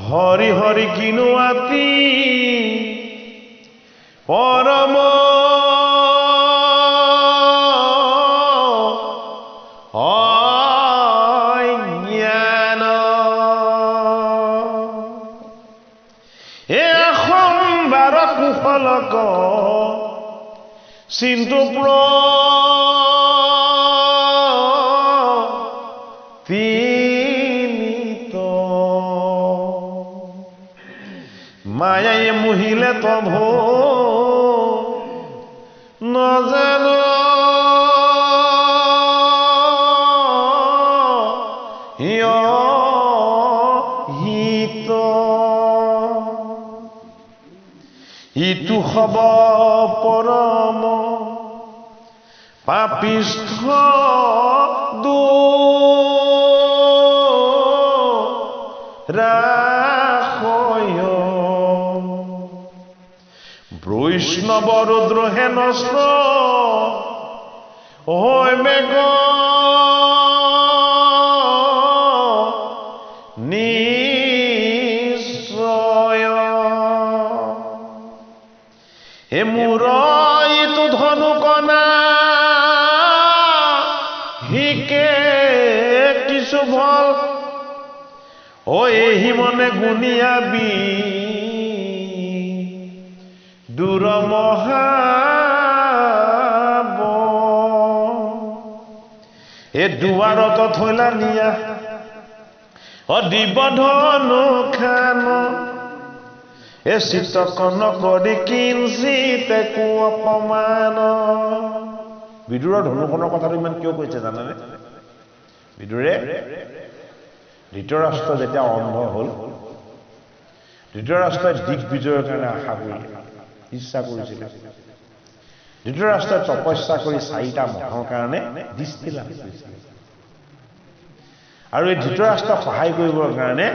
হৰি হৰি কিনো আতি পৰম কুশলক চিন্তু প্ৰতীত মায়ায় মুহিলে তভ নজান ইটো হব পৰম পাপিষ্ঠ দুৰাশয় বৈষ্ণৱ ৰুদ্ৰহে নষ্ট হয় মেঘ হে মোৰ ইটো ধনুকনা হিকে কিছু ভল ও এহি মনে গুণিয়াবি দূৰ মহাব এ দুৱাৰত থৈলা নিয়া দিব ধনু খান এ চিত্তকন কৰি কিঞ্চিত একো অপমান বিদুৰৰ ধনুখনৰ কথাটো ইমান কিয় কৈছে জানানে বিদুৰে ধৃতৰাষ্ট্ৰ যেতিয়া অন্ধ হ'ল ধৃতৰাষ্ট্ৰই দিগ্বিজয়ৰ কাৰণে আশা কৰিলে ইচ্ছা কৰিছিলে ধৃতৰাষ্ট্ৰই তপস্যা কৰি 4টা মাহৰ কাৰণে দৃষ্টি লাভ কৰিছিলে আৰু এই ধৃতৰাষ্ট্ৰক সহায় কৰিবৰ কাৰণে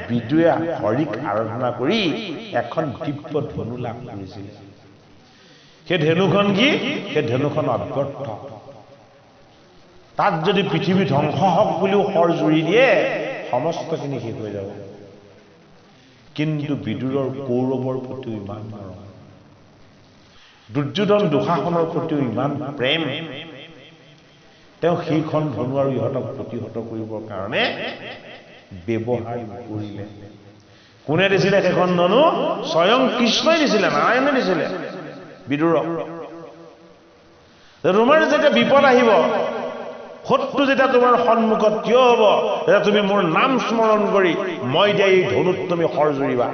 বিদুৰে হৰিক আৰাধনা কৰি এখন দিব্য ধনু লাভ কৰিছিল সেই ধনুখন কি সেই ধনুখন অব্যৰ্থ তাত যদি পৃথিৱী ধ্বংস হওক বুলিও হৰ জুৰি দিয়ে সমস্তখিনি শেষ হৈ যাব কিন্তু বিদুৰৰ কৌৰৱৰ প্ৰতিও ইমান মৰম, দুৰ্যোধন দুঃশাসনৰ প্ৰতিও ইমান প্ৰেম। তেওঁ সেইখন ধনু আৰু ইহঁতক প্ৰতিহত কৰিবৰ কাৰণে ব্যৱহাৰ কৰিলে। কোনে দিছিলে সেইখন ধনু? স্বয়ং কৃষ্ণই দিছিলে, নাৰায়ণে দিছিলে বিদুৰক। তোমাৰ যেতিয়া বিপদ আহিব, শত্ৰু যেতিয়া তোমাৰ সন্মুখত থিয় হ'ব, তেতিয়া তুমি মোৰ নাম স্মৰণ কৰি মই দিয়া এই ধনুত তুমি শৰ জুৰিবা।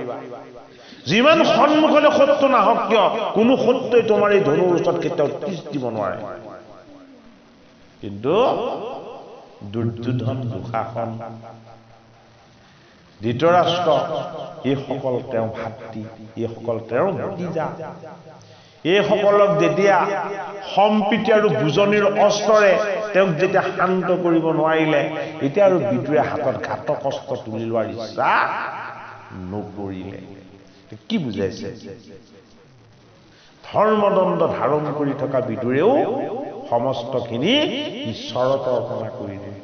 যিমান সন্মুখলৈ শত্ৰু নাহক কিয়, কোনো শত্ৰুৱে তোমাৰ এই ধনুৰ ওচৰত কেতিয়াও টিচ দিব নোৱাৰে। কিন্তু দুৰ্যোধন, দুঃশাসন, ধৃতৰাষ্ট্ৰ, এইসকল তেওঁ ভাতৃ, এইসকল তেওঁৰ ভতিজা। এইসকলক যেতিয়া সম্প্ৰীতি আৰু বুজনিৰ অস্ত্ৰৰে তেওঁক যেতিয়া শান্ত কৰিব নোৱাৰিলে, এতিয়া আৰু বিদুৰে হাতত ঘাতকস্ত্ৰ তুলি লোৱাৰ ইচ্ছা নকৰিলে। কি বুজাইছে? ধৰ্মদণ্ড ধাৰণ কৰি থকা বিদুৰেও সমস্তখিনি ঈশ্বৰত অৰ্পণা কৰি দিয়ে।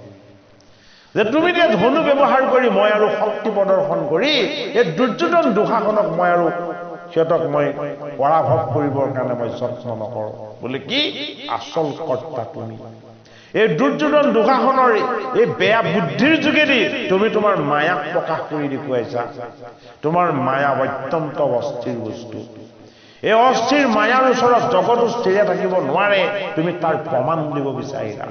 যে তুমি দিয়া ধনু ব্যৱহাৰ কৰি মই আৰু শক্তি প্ৰদৰ্শন কৰি এই দুৰ্যোধন দুঃশাসনক মই আৰু সিহঁতক মই পৰাভৱ কৰিবৰ কাৰণে মই যত্ন নকৰোঁ। বোলে কি আচল কৰ্তা তুমি। এই দুৰ্যোধন দুঃশাসনৰ এই বেয়া বুদ্ধিৰ যোগেদি তুমি তোমাৰ মায়াক প্ৰকাশ কৰি দেখুৱাইছা। তোমাৰ মায়া অত্যন্ত অস্থিৰ বস্তু। এই অস্থিৰ মায়াৰ ওচৰত জগতো স্থিৰে থাকিব নোৱাৰে, তুমি তাৰ প্ৰমাণ দিব বিচাৰিলা।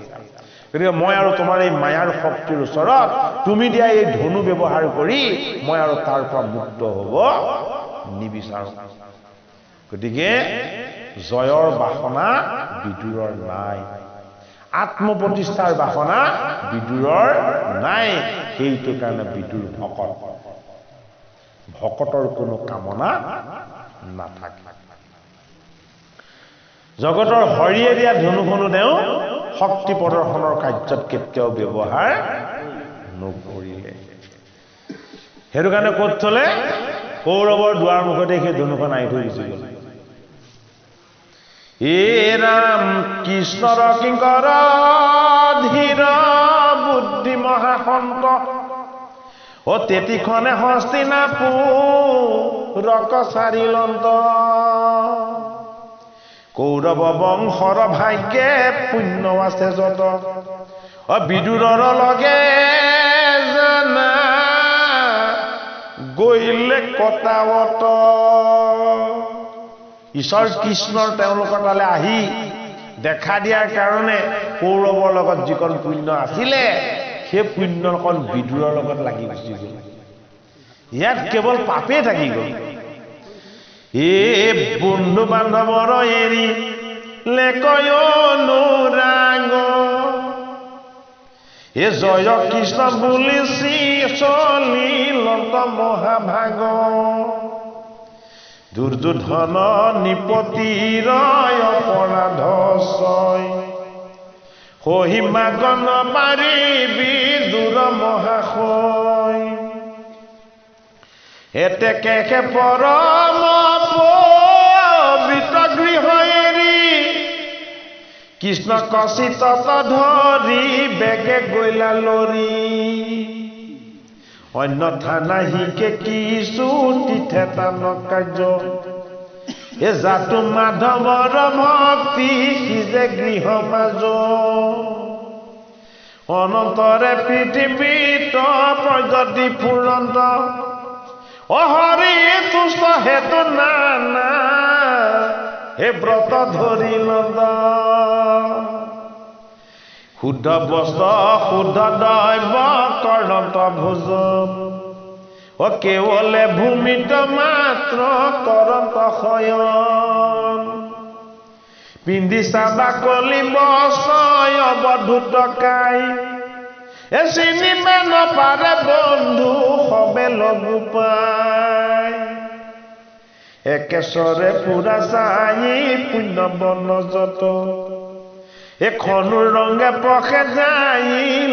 গতিকে মই আৰু তোমাৰ এই মায়াৰ শক্তিৰ ওচৰত তুমি দিয়া এই ধনু ব্যৱহাৰ কৰি মই আৰু তাৰ পৰা মুক্ত হ'ব নিবিচাৰোঁ। গতিকে জয়ৰ বাসনা বিদুৰৰ নাই, আত্মপ্ৰতিষ্ঠাৰ বাসনা বিদুৰৰ নাই। সেইটো কাৰণে বিদুৰ ভকত, ভকতৰ কোনো কামনা নাথাকে। জগতৰ হৰিয়ে দিয়া ধনুখনো তেওঁ শক্তি প্ৰদৰ্শনৰ কাৰ্যত কেতিয়াও ব্যৱহাৰ নকৰিলে। সেইটো কাৰণে ক'ত থলে? কৌৰৱৰ দুৱাৰ মুখতে সেই ধনুখন আহি থৈ দিছিল। এ ৰাম কৃষ্ণৰ কিংকৰ ধীৰ বুদ্ধি মহাসন্ত, ও তেতিখনে হস্তিনাপুৰক চাৰিলন্ত। কৌৰৱ বংশৰ ভাগ্যে পুণ্য আছে যত, বিদুৰৰ লগে জানা গৈলে কটাৱত। ঈশ্বৰ কৃষ্ণৰ তেওঁলোকৰ তালৈ আহি দেখা দিয়াৰ কাৰণে কৌৰৱৰ লগত যিকণ পুণ্য আছিলে সেই পুণ্যকণ বিদুৰৰ লগত লাগি গুচি গ'ল। ইয়াত কেৱল পাপেই থাকি গ'ল। এ বন্ধু বান্ধৱৰ এৰি লেকয় অনুৰাগ, এ জয় কৃষ্ণ বুলি চলিলত মহাভাগ। দুৰ্যোধন নিপতিৰ অপৰাধ ছয়, সহিমাগ নপাৰিবি দূৰ মহাশয়। এতেকে পৰম পবিত্ৰ গৃহ এৰি কৃষ্ণ কচিত ধৰি বেগে গৈলা লৰি। অন্যথা নাহিকে কিছু তীৰ্থেতান কাৰ্য, এ জাতো মাধৱৰ ভক্তি সিজে গৃহ মাজ। অনন্তৰে পৃথিৱীত প্ৰগতি ফুৰন্ত, হৰি তুষ্ট হেতু নানা হে ব্ৰত ধৰি নন্দ। শুদ্ধ বস্ত্ৰ শুদ্ধ দৈৱ কৰ্ণন্ত ভোজ, কেৱলে ভূমিত মাত্ৰ কৰন্ত শয়ন। পিন্ধি চাবা কলি বস্ত্ৰ অৱধূত কাই, এ চিনিব নপাৰে বন্ধু সবে লগু পাই। একেশৰে পুৰা চাই পুণ্য বন যত, এখনো ৰঙে পখে যাই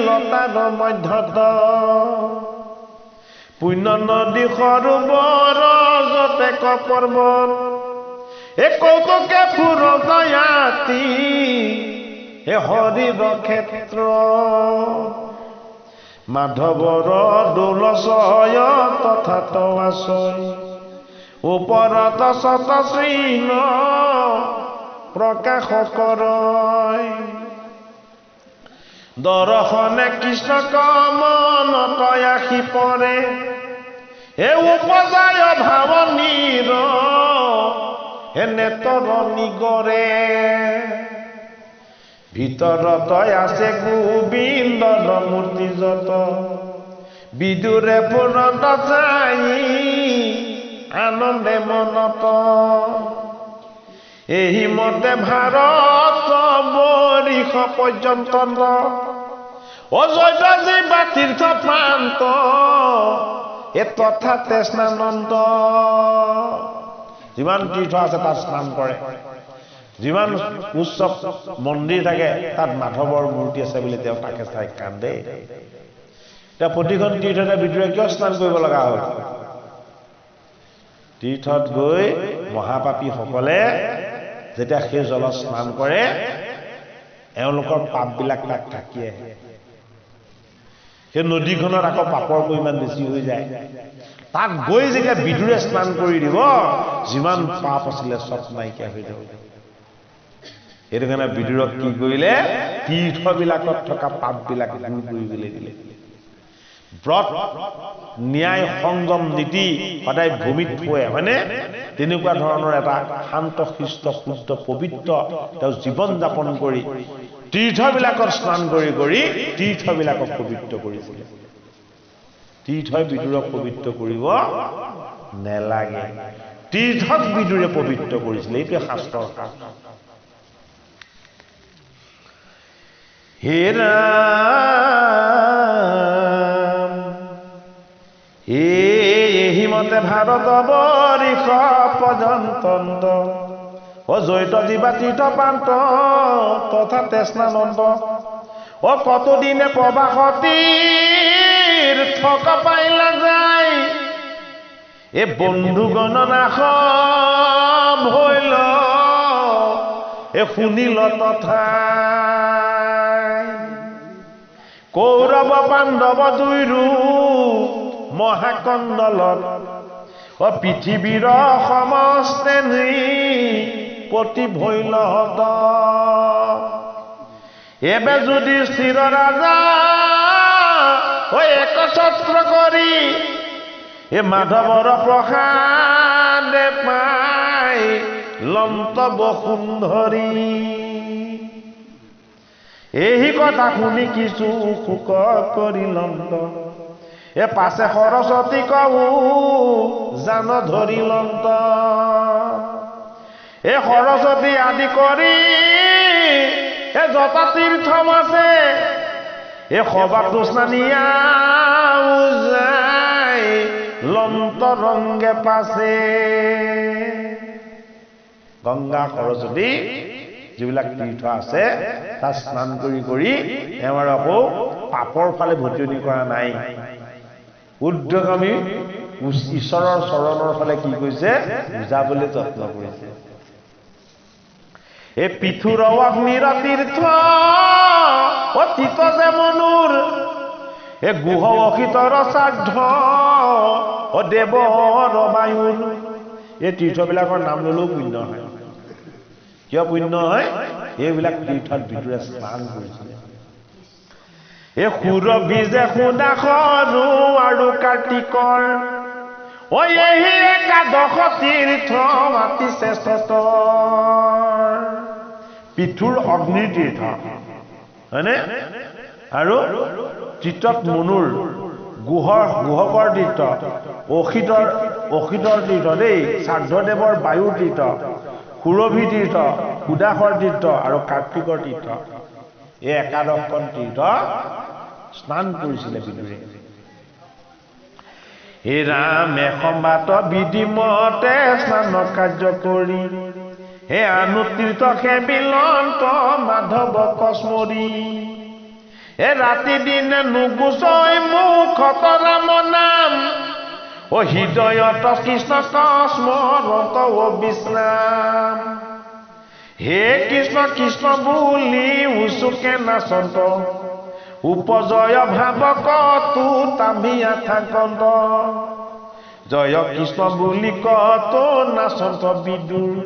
লতাৰ মধ্যত। পুণ্য নদী সৰোবৰ যতে পৰ্বত, এ কৌতুকে ফুৰন্ত ইয়াতি এ হৰিৰ ক্ষেত্ৰ। মাধৱৰ দোলচয় তথাত আচয় ওপৰত শত শ্ৰীন প্ৰকাশ কৰয় দৰ্শনে কৃষ্ণক মনত আহি পৰে এ উপজায় ভাৱনীৰ নেতৰ নিগৰে ভিতৰত আছে গোবিন্দৰ মূৰ্তি যত বিদুৰে পুৰত যাই আনন্দে মনত এই মতে ভাৰত বৰিষ পৰ্যন্ত অজয় জীৱা তীৰ্থ প্ৰান্ত এ তথাতে স্নানন্ত যিমান তীৰ্থ আছে তাত স্নান কৰে যিমান উচ্চ মন্দিৰ থাকে তাত মাধৱৰ মূৰ্তি আছে বুলি তেওঁ তাকে চাই কান্দে এতিয়া প্ৰতিখন তীৰ্থতে বিদুৰে কিয় স্নান কৰিব লগা হ'ল তীৰ্থত গৈ মহাপাপীসকলে যেতিয়া সেই জলত স্নান কৰে এওঁলোকৰ পাপবিলাক তাত থাকি আহে সেই নদীখনত আকৌ পাপৰ পৰিমাণ বেছি হৈ যায় তাক গৈ যেতিয়া বিদুৰে স্নান কৰি দিব যিমান পাপ আছিলে চব নাইকিয়া হৈ যাব সেইটো কাৰণে বিদুৰক কি কৰিলে তীৰ্থবিলাকত থকা পাপবিলাক দূৰ কৰিবলৈ দিলে ব্ৰত ন্যায় সংযম নীতি সদায় ভূমিত থৈ হয়নে তেনেকুৱা ধৰণৰ এটা শান্ত শিষ্ট শুদ্ধ পবিত্ৰ তেওঁ জীৱন যাপন কৰি তীৰ্থবিলাকত স্নান কৰি কৰি তীৰ্থবিলাকক পবিত্ৰ কৰিছিল তীৰ্থই বিদুৰক পবিত্ৰ কৰিব নেলাগে তীৰ্থক বিদুৰে পবিত্ৰ কৰিছিল এইটোৱে শাস্ত্ৰৰ কাম হে ৰাম এই মতে ভাৰত বৰিষ পৰ্যন্ত অজৈত জীৱা তীৰ্থ প্ৰান্ত তথাতে স্নানন্ত কতদিনে প্ৰবাসতীৰ ঠক পাইলা যায় এ বন্ধু গণনাশ ভৈল এ শুনিল তথা কৌৰৱ পাণ্ডৱ দুইৰো মহাকন্দলত পৃথিৱীৰ সমস্তে প্ৰতি ভৈলহত এবে যদি স্থিৰ ৰাজা একছত্ৰ কৰি এ মাধৱৰ প্ৰসাদে পাই লন্ত বসুন্ধৰি এই কথা শুনি কিছু শোক কৰি লন্ত এ পাছে সৰস্বতী কও জান ধৰি লন্ত এ সৰস্বতী আদি কৰি এ যত তীৰ্থম আছে এ সবাতো স্নানিয়া যায় লন্ত ৰংগে পাছে গংগা সৰস্বতী যিবিলাক তীৰ্থ আছে তাত স্নান কৰি কৰি এবাৰ আকৌ পাপৰ ফালে ভটনি কৰা নাই ঊৰ্ধ্বগামী ঈশ্বৰৰ চৰণৰ ফালে কি কৰিছে বুজাবলৈ যত্ন কৰিছে এই পৃথুৰ অগ্নিৰ তীৰ্থ অতীত যে মনুৰ এই গুহ অসিতৰ শ্ৰাদ্ধ দেৱৰ বায়ুৰ এই তীৰ্থবিলাকৰ নাম ললেও পুণ্য হয় কিয় পুণ্য হয় এইবিলাক তীৰ্থত বিদুৰে স্নান কৰিছিলে এই সুৰভি যে সুদাসৰু আৰু কাৰ্তিকৰ এই একাদশ তীৰ্থ মাতি শ্ৰেষ্ঠতৰ পৃথুৰ অগ্নিৰ তীৰ্থ হয়নে আৰু চিত্ৰত মনুৰ গুহকৰ তীৰ্থ অসিতৰ তীৰ্থ দেই শ্ৰাদ্ধদেৱৰ বায়ুৰ তীৰ্থ সুৰভি তীৰ্থ সুদাসৰ তীৰ্থ আৰু কাৰ্তিকৰ তীৰ্থ এই একাদশখন তীৰ্থ স্নান কৰিছিলে বিদুৰে হে ৰামে সম্বাত বিধিমতে স্নান কাৰ্য কৰি হে আনু তীৰ্থ সেবিলন্ত মাধৱ কস্মৰি হে ৰাতি দিনে নুগুচয় মুখত ৰাম নাম হৃদয়ত কৃষ্ণ স্মৰণত বিশ্ৰাম হে কৃষ্ণ কৃষ্ণ বুলি উচুকে নাচন্ত উপজয় ভাবক তু তামিয়া থাকন্ত জয় কৃষ্ণ বুলি কত নাচন্ত বিদুৰ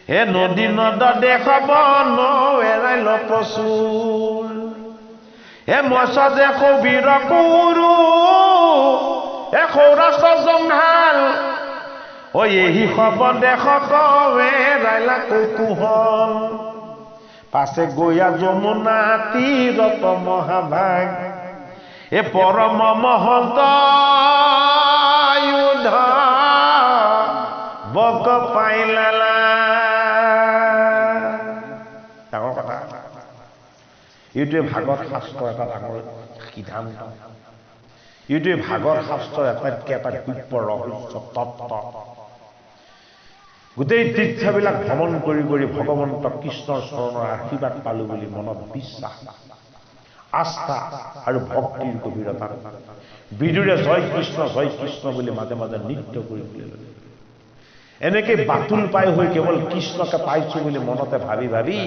হে নদী নদ দেখব নেৰাইল প্ৰচুৰ হে মৎস্য যে কবিৰ কুৰু হে সৌৰাষ্ট্ৰ জংঘাল ঐ এহি খব দেখক এৰাইলা কৌতূহল পাছে গয়া যমুনা তীৰত মহাভাগ এ পৰম মহন্ত বক পাইলালা ডাঙৰ কথা এইটোৱে ভাগৱত শাস্ত্ৰৰ এটা ডাঙৰ সিদ্ধান্ত এইটোৱে ভাগৱত শাস্ত্ৰৰ আটাইতকৈ এটা গুপ্ত ৰহস্য তত্ত্ব গোটেই তীৰ্থবিলাক ভ্ৰমণ কৰি কৰি ভগৱন্ত কৃষ্ণৰ চৰণৰ আশীৰ্বাদ পালো বুলি মনত বিশ্বাস আস্থা আৰু ভক্তিৰ গভীৰতা বিদুৰে জয় কৃষ্ণ বুলি মাজে মাজে নৃত্য কৰিবলৈ ল'লে এনেকৈ বাতুল পাই হৈ কেৱল কৃষ্ণকে পাইছো বুলি মনতে ভাবি ভাবি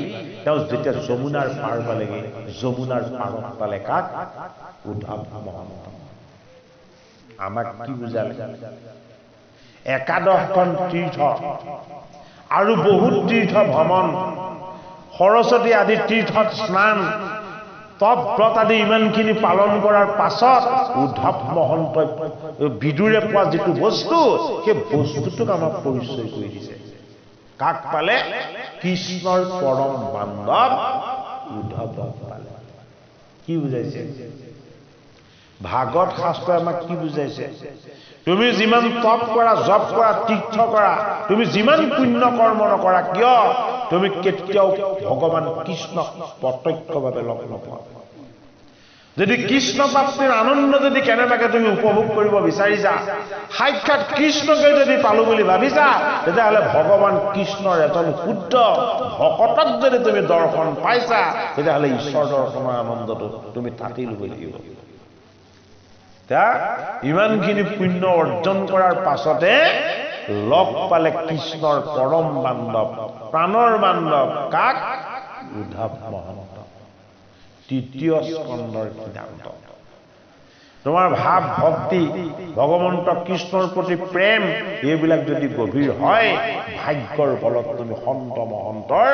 তেওঁ যেতিয়া যমুনাৰ পাৰ পালেগৈ যমুনাৰ পাৰত পালে কাক উদ্ধৱ মহন্ত আমাক কি বুজালে একাদশখন তীৰ্থ আৰু বহুত তীৰ্থ ভ্ৰমণ সৰস্বতী আদি তীৰ্থত স্নান তপ ব্ৰত আদি ইমানখিনি পালন কৰাৰ পাছত উদ্ধৱ মহন্তই বিদুৰে পোৱা যিটো বস্তু সেই বস্তুটোক আমাক পৰিচয় কৰি দিছে কাক পালে কৃষ্ণৰ পৰম বান্ধৱ উদ্ধৱক পালে কি বুজাইছে ভাগৱত শাস্ত্ৰই আমাক কি বুজাইছে তুমি যিমান তপ কৰা জপ কৰা তীৰ্থ কৰা তুমি যিমান পুণ্য কৰ্ম নকৰা কিয় তুমি কেতিয়াও ভগৱান কৃষ্ণক প্ৰত্যক্ষভাৱে লগ নোপোৱা যদি কৃষ্ণ প্ৰাপ্তিৰ আনন্দ যদি কেনেবাকে তুমি উপভোগ কৰিব বিচাৰিছা সাক্ষাৎ কৃষ্ণকে যদি পালো বুলি ভাবিছা তেতিয়াহ'লে ভগৱান কৃষ্ণৰ এজন শুদ্ধ ভকতক যদি তুমি দৰ্শন পাইছা তেতিয়াহ'লে ঈশ্বৰ দৰ্শনৰ আনন্দটো তুমি তাতেই ল'ব লাগিব ইমানখিনি পুণ্য অৰ্জন কৰাৰ পাছতে লগ পালে কৃষ্ণৰ পৰম বান্ধৱ প্ৰাণৰ বান্ধৱ কাক উদ্ধৱ মহন্ত তৃতীয় স্কন্ধৰ সিদ্ধান্ত তোমাৰ ভাৱ ভক্তি ভগৱন্ত কৃষ্ণৰ প্ৰতি প্ৰেম এইবিলাক যদি গভীৰ হয় ভাগ্যৰ বলত তুমি সন্ত মহন্তৰ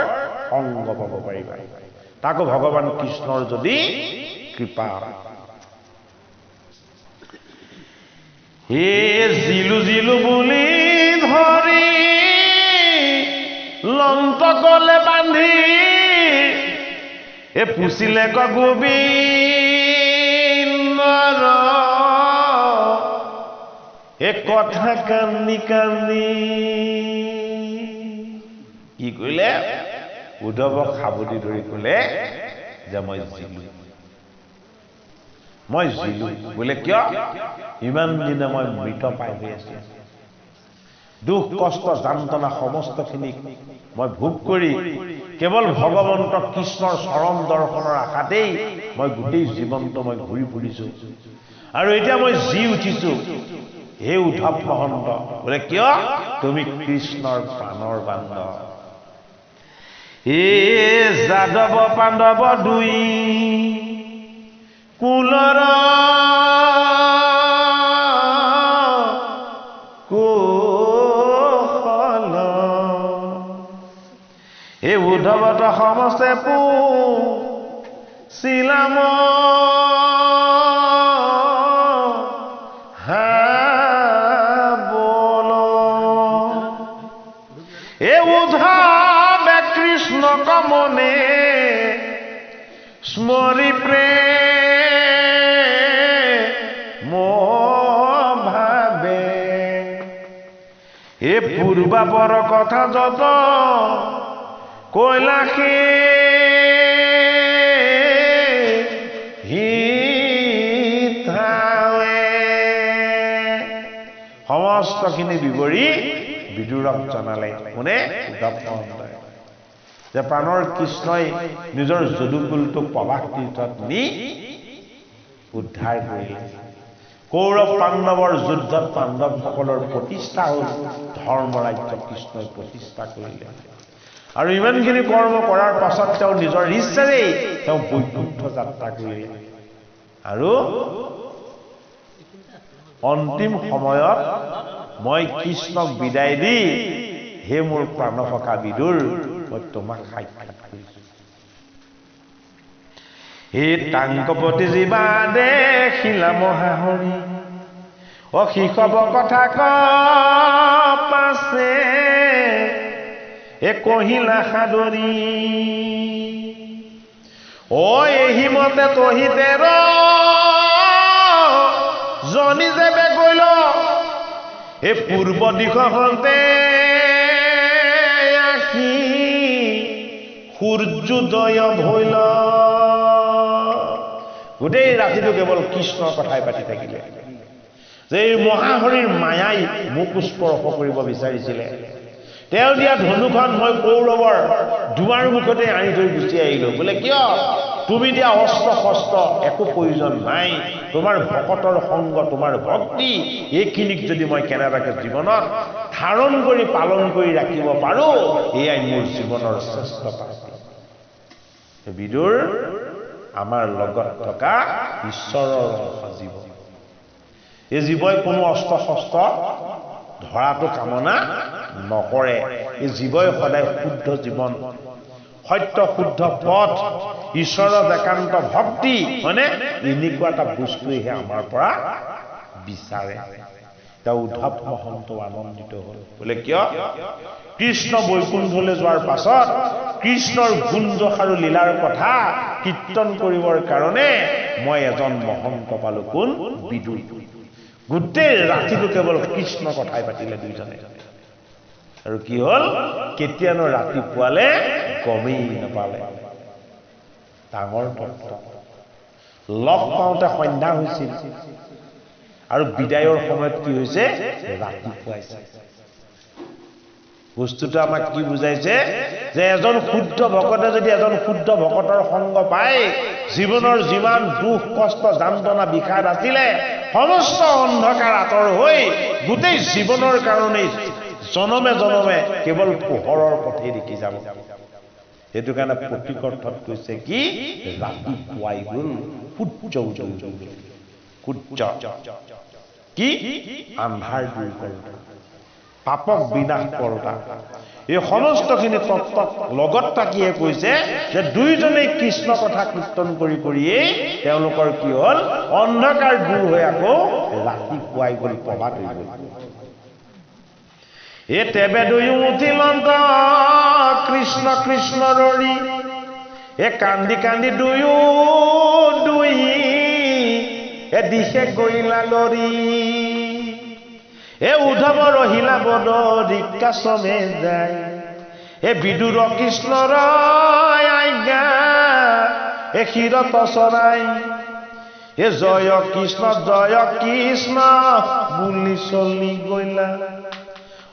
সংগ পাব পাৰিবা তাকো ভগৱান কৃষ্ণৰ যদি কৃপা হে জিলু জিলু বুলি ধৰি লন্ত গলে বান্ধি এ পুছিলে ক গোবিন্দৰ এ কথা কান্দি কান্দি কি কৰিলে উদ্ধৱক সাবতি ধৰি ক'লে যে মই জিলো বোলে কিয় ইমান দিনে মই মৃত পাই হৈ আছো দুখ কষ্ট যন্ত্ৰণা সমস্তখিনি মই ভোগ কৰি কেৱল ভগৱন্ত কৃষ্ণৰ চৰণ দৰ্শনৰ আশাতেই মই গোটেই জীৱনটো মই ঘূৰি ফুৰিছো আৰু এতিয়া মই জি উঠিছো হে উদ্ধৱ মহন্ত বোলে কিয় তুমি কৃষ্ণৰ প্ৰাণৰ বান্ধৱ হে যাদৱ পাণ্ডৱ দুই কুলৰ কুশল হে উদ্ধৱত সমস্তে পু শিলাম বল হে উদ্ধৱে কৃষ্ণ কমনে স্মৰি ভাবে এ পূৰ্বাপৰ কথা যত কৈলাসে হিতাৱে সমস্তখিনি বিৱৰি বিদুৰক জনালে কোনে উদ্ধৱ মহন্তই যে প্ৰাণৰ কৃষ্ণই নিজৰ যদুকুলটোক প্ৰবাস তীৰ্থত নি উদ্ধাৰ কৰিলে কৌৰৱ পাণ্ডৱৰ যুদ্ধত পাণ্ডৱসকলৰ প্ৰতিষ্ঠা হ'ল ধৰ্মৰাজ্য কৃষ্ণই প্ৰতিষ্ঠা কৰিলে আৰু ইমানখিনি কৰ্ম কৰাৰ পাছত তেওঁ নিজৰ ইচ্ছাৰেই তেওঁ বৈকুণ্ঠ যাত্ৰা কৰিলে আৰু অন্তিম সময়ত মই কৃষ্ণক বিদায় দি হে মোৰ প্ৰাণসখা বিদুৰ মই তোমাক সাক্ষাৎ কৰিছো হে টাংকপতি জীৱা দেখিলা মহাহৰি অশিখব কথা ক পাছে এ কহিলা সাদৰি ও এহি মতে তহিতে ৰ জনি যেবে গৈল এ পূৰ্ব দিশতে আহি সূৰ্যোদয় ভৈল গোটেই ৰাতিটো কেৱল কৃষ্ণৰ কথাই পাতি থাকিলে যে এই মহাহৰিৰ মায়াই মোক স্পৰ্শ কৰিব বিচাৰিছিলে তেওঁ দিয়া ধনুখন মই কৌৰৱৰ দুৱাৰ মুখতে আনি থৈ গুচি আহিলো বোলে কিয় তুমি দিয়া অস্ত্ৰ শস্ত্ৰ একো প্ৰয়োজন নাই তোমাৰ ভকতৰ সংগ তোমাৰ ভক্তি এইখিনিক যদি মই কেনেবাকে জীৱনত ধাৰণ কৰি পালন কৰি ৰাখিব পাৰো এয়াই মোৰ জীৱনৰ শ্ৰেষ্ঠ প্ৰাপ্তি বিদুৰ আমাৰ লগত থকা ঈশ্বৰৰ জীৱ এই জীৱই কোনো অস্ত্ৰ শস্ত্ৰ ধৰাটো কামনা নকৰে এই জীৱই সদায় শুদ্ধ জীৱন সত্য শুদ্ধ পথ ঈশ্বৰৰ একান্ত ভক্তি হয়নে এনেকুৱা এটা বস্তুহে আমাৰ পৰা বিচাৰে তেওঁ উদ্ধৱ মহন্ত আনন্দিত হ'ল বোলে কিয় কৃষ্ণ বৈকুণ্ঠলৈ যোৱাৰ পাছত কৃষ্ণৰ গুণদোষ আৰু লীলাৰ কথা কীৰ্তন কৰিবৰ কাৰণে মই এজন মহন্ত পালো কোন বিদুৰ গোটেই ৰাতিটো কেৱল কৃষ্ণ কথাই পাতিলে দুইজনে আৰু কি হ'ল কেতিয়ানো ৰাতিপুৱালে গমেই নাপালে ডাঙৰ তত্ত্ব লগ পাওঁতে সন্ধ্যা হৈছিল আৰু বিদায়ৰ সময়ত কি হৈছে ৰাতিপুৱাইছে বস্তুটো আমাক কি বুজাইছে যে এজন শুদ্ধ ভকতে যদি এজন শুদ্ধ ভকতৰ সংগ পায় জীৱনৰ যিমান দুখ কষ্ট যন্ত্ৰণা বিষাদ আছিলে সমস্ত অন্ধকাৰ আঁতৰ হৈ গোটেই জীৱনৰ কাৰণে জনমে জনমে কেৱল পোহৰৰ পথে দেখি যাব সেইটো কাৰণে প্ৰতিকৰ্থত কৈছে কি ৰাতিপুৱাই গ'ল সূৰ্য উদয় সূৰ্য কি আন্ধাৰ দূৰ কৰোঁতা পাপক বিনাশ কৰোঁতা এই সমস্তখিনি তত্ত্বক লগত থাকিয়ে কৈছে যে দুইজনেই কৃষ্ণ কথা কীৰ্তন কৰি কৰিয়েই তেওঁলোকৰ কি হ'ল অন্ধকাৰ দূৰ হৈ আকৌ ৰাতিপুৱাই গ'ল প্ৰভাত হৈ গ'ল এ তেবে দুয়ো উঠিলন্ত কৃষ্ণ কৃষ্ণ ৰৰি এ কান্দি কান্দি দুয়ো দুই এ দিশে গৈলা লৰি এ উদ্ধৱ ৰহিলা বদৰিকাশ্ৰমে যায় এ বিদুৰ কৃষ্ণৰ আজ্ঞা এ ক্ষীৰত চৰাই এ জয় কৃষ্ণ বুলি চলি গৈলা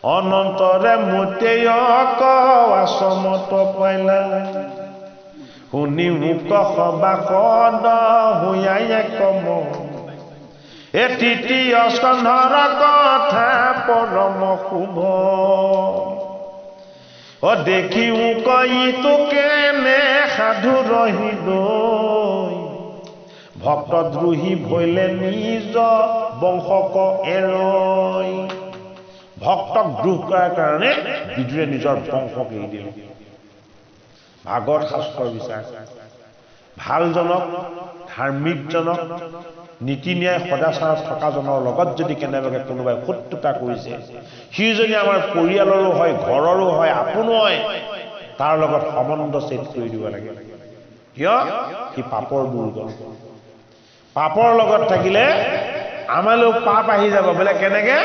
অনন্তৰে মোতেয় আশ্ৰমত পাইলা শুনি মুক্ত সবাসদ হুয়াই কম এ তৃতীয় স্কন্ধৰ কথা পৰম শুভ অ দেখি ইটো কেনে সাধু ৰহিলৈ ভক্ত দ্ৰোহী ভৈলে নিজ বংশক এৰৈ ভক্তক দ্ৰোহ কৰাৰ কাৰণে বিদুৰে নিজৰ বংশক এৰি দিলে ভাগৱত শাস্ত্ৰৰ বিচাৰ ভালজনক ধাৰ্মিকজনক নীতি ন্যায় সদাচাৰত থকাজনৰ লগত যদি কেনেবাকৈ কোনোবাই শত্ৰুতা কৰিছে সি যদি আমাৰ পৰিয়ালৰো হয় ঘৰৰো হয় আপোনো হয় তাৰ লগত সম্বন্ধ ছেদ কৰি দিব লাগে কিয় সি পাপৰ দুৰ্গ পাপৰ লগত থাকিলে আমালৈও পাপ আহি যাব বোলে কেনেকে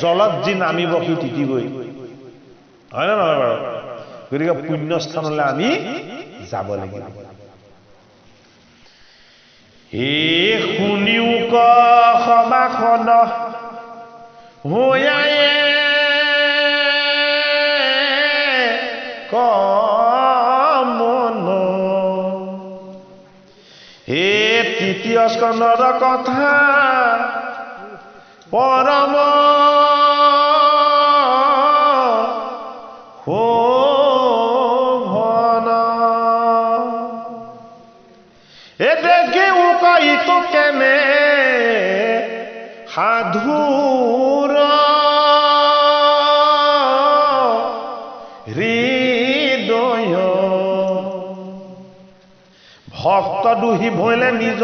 জলত যি নামিব সি তিতিবই হয় নে নহয় বাৰু গতিকে পুণ্যস্থানলৈ আমি যাব লাগিব হে শুনিও সবাসদ হুয়াই কমন হে তৃতীয় স্কন্ধৰ কথা পৰম শুভ দোষী ভৈলে নিজ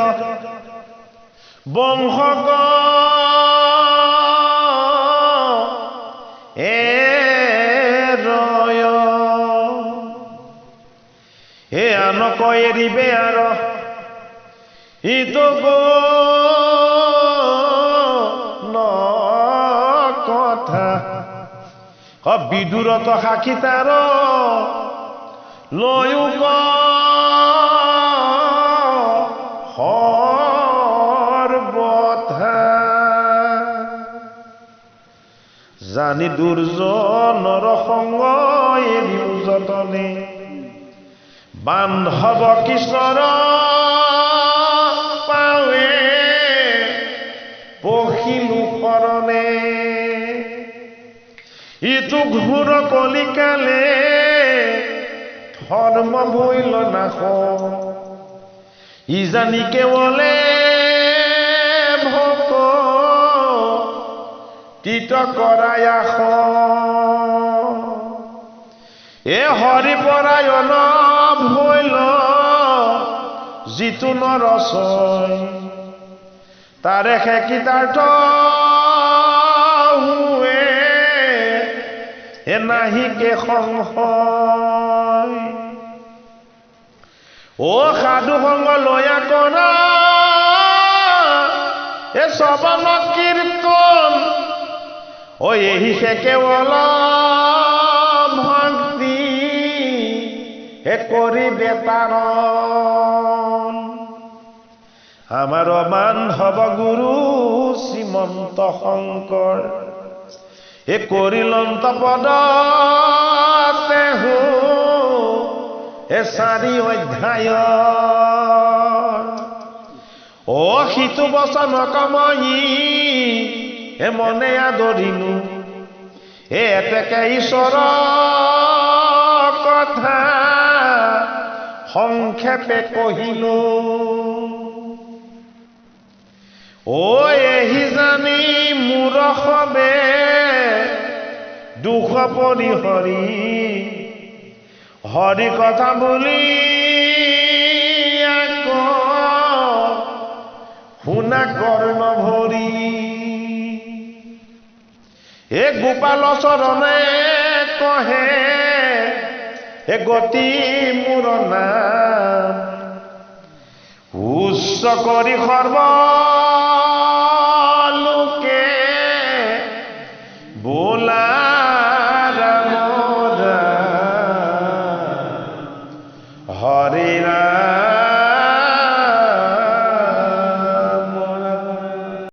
বংশক ৰয় এ আনক এৰিবে আৰু ইটো ন কথা বিদুৰত সাক্ষী তাৰ লয়ো সৰ্বথা জানি দুৰ্জনৰ সংগ এৰিও যতনে বান্ধৱ কৃষ্ণৰ পাৱে পখিলো শৰণে ইটো ঘোৰ কলিকালে ধৰ্ম ভৈল নাশ ইজানি কেৱলে ভক তিত কৰাই আস এ হৰিপৰায়ণ ভৈল যিটো নৰচয় তাৰে কৃতাৰ্থ হুৱে এ নাহিকে সংশয় ও সাধু সংগ লয়া কৰা এ শ্ৰৱণ কীৰ্তন ও এহিহে কেৱল ভক্তি হে কৰিবে তাৰণ আমাৰ বান্ধৱ গুৰু শ্ৰীমন্ত শংকৰ এ কৰিলন্ত পদ তেহু এ 4 অধ্যায় ও সিটো বচন কময়ী এ মনে আদৰিলো এ এতেকে ঈশ্বৰ কথা সংক্ষেপে কহিলো ও এহি জানি মোৰ সবে দুখ পৰিহৰি হৰি কথা বুলি শুনা কৰ্ণ ভৰি এ গোপাল চৰণে কহে এ গতি মোৰ নাম উচ্চ কৰি সৰ্বলোকে বোলা ৰাম হৰি ৰাম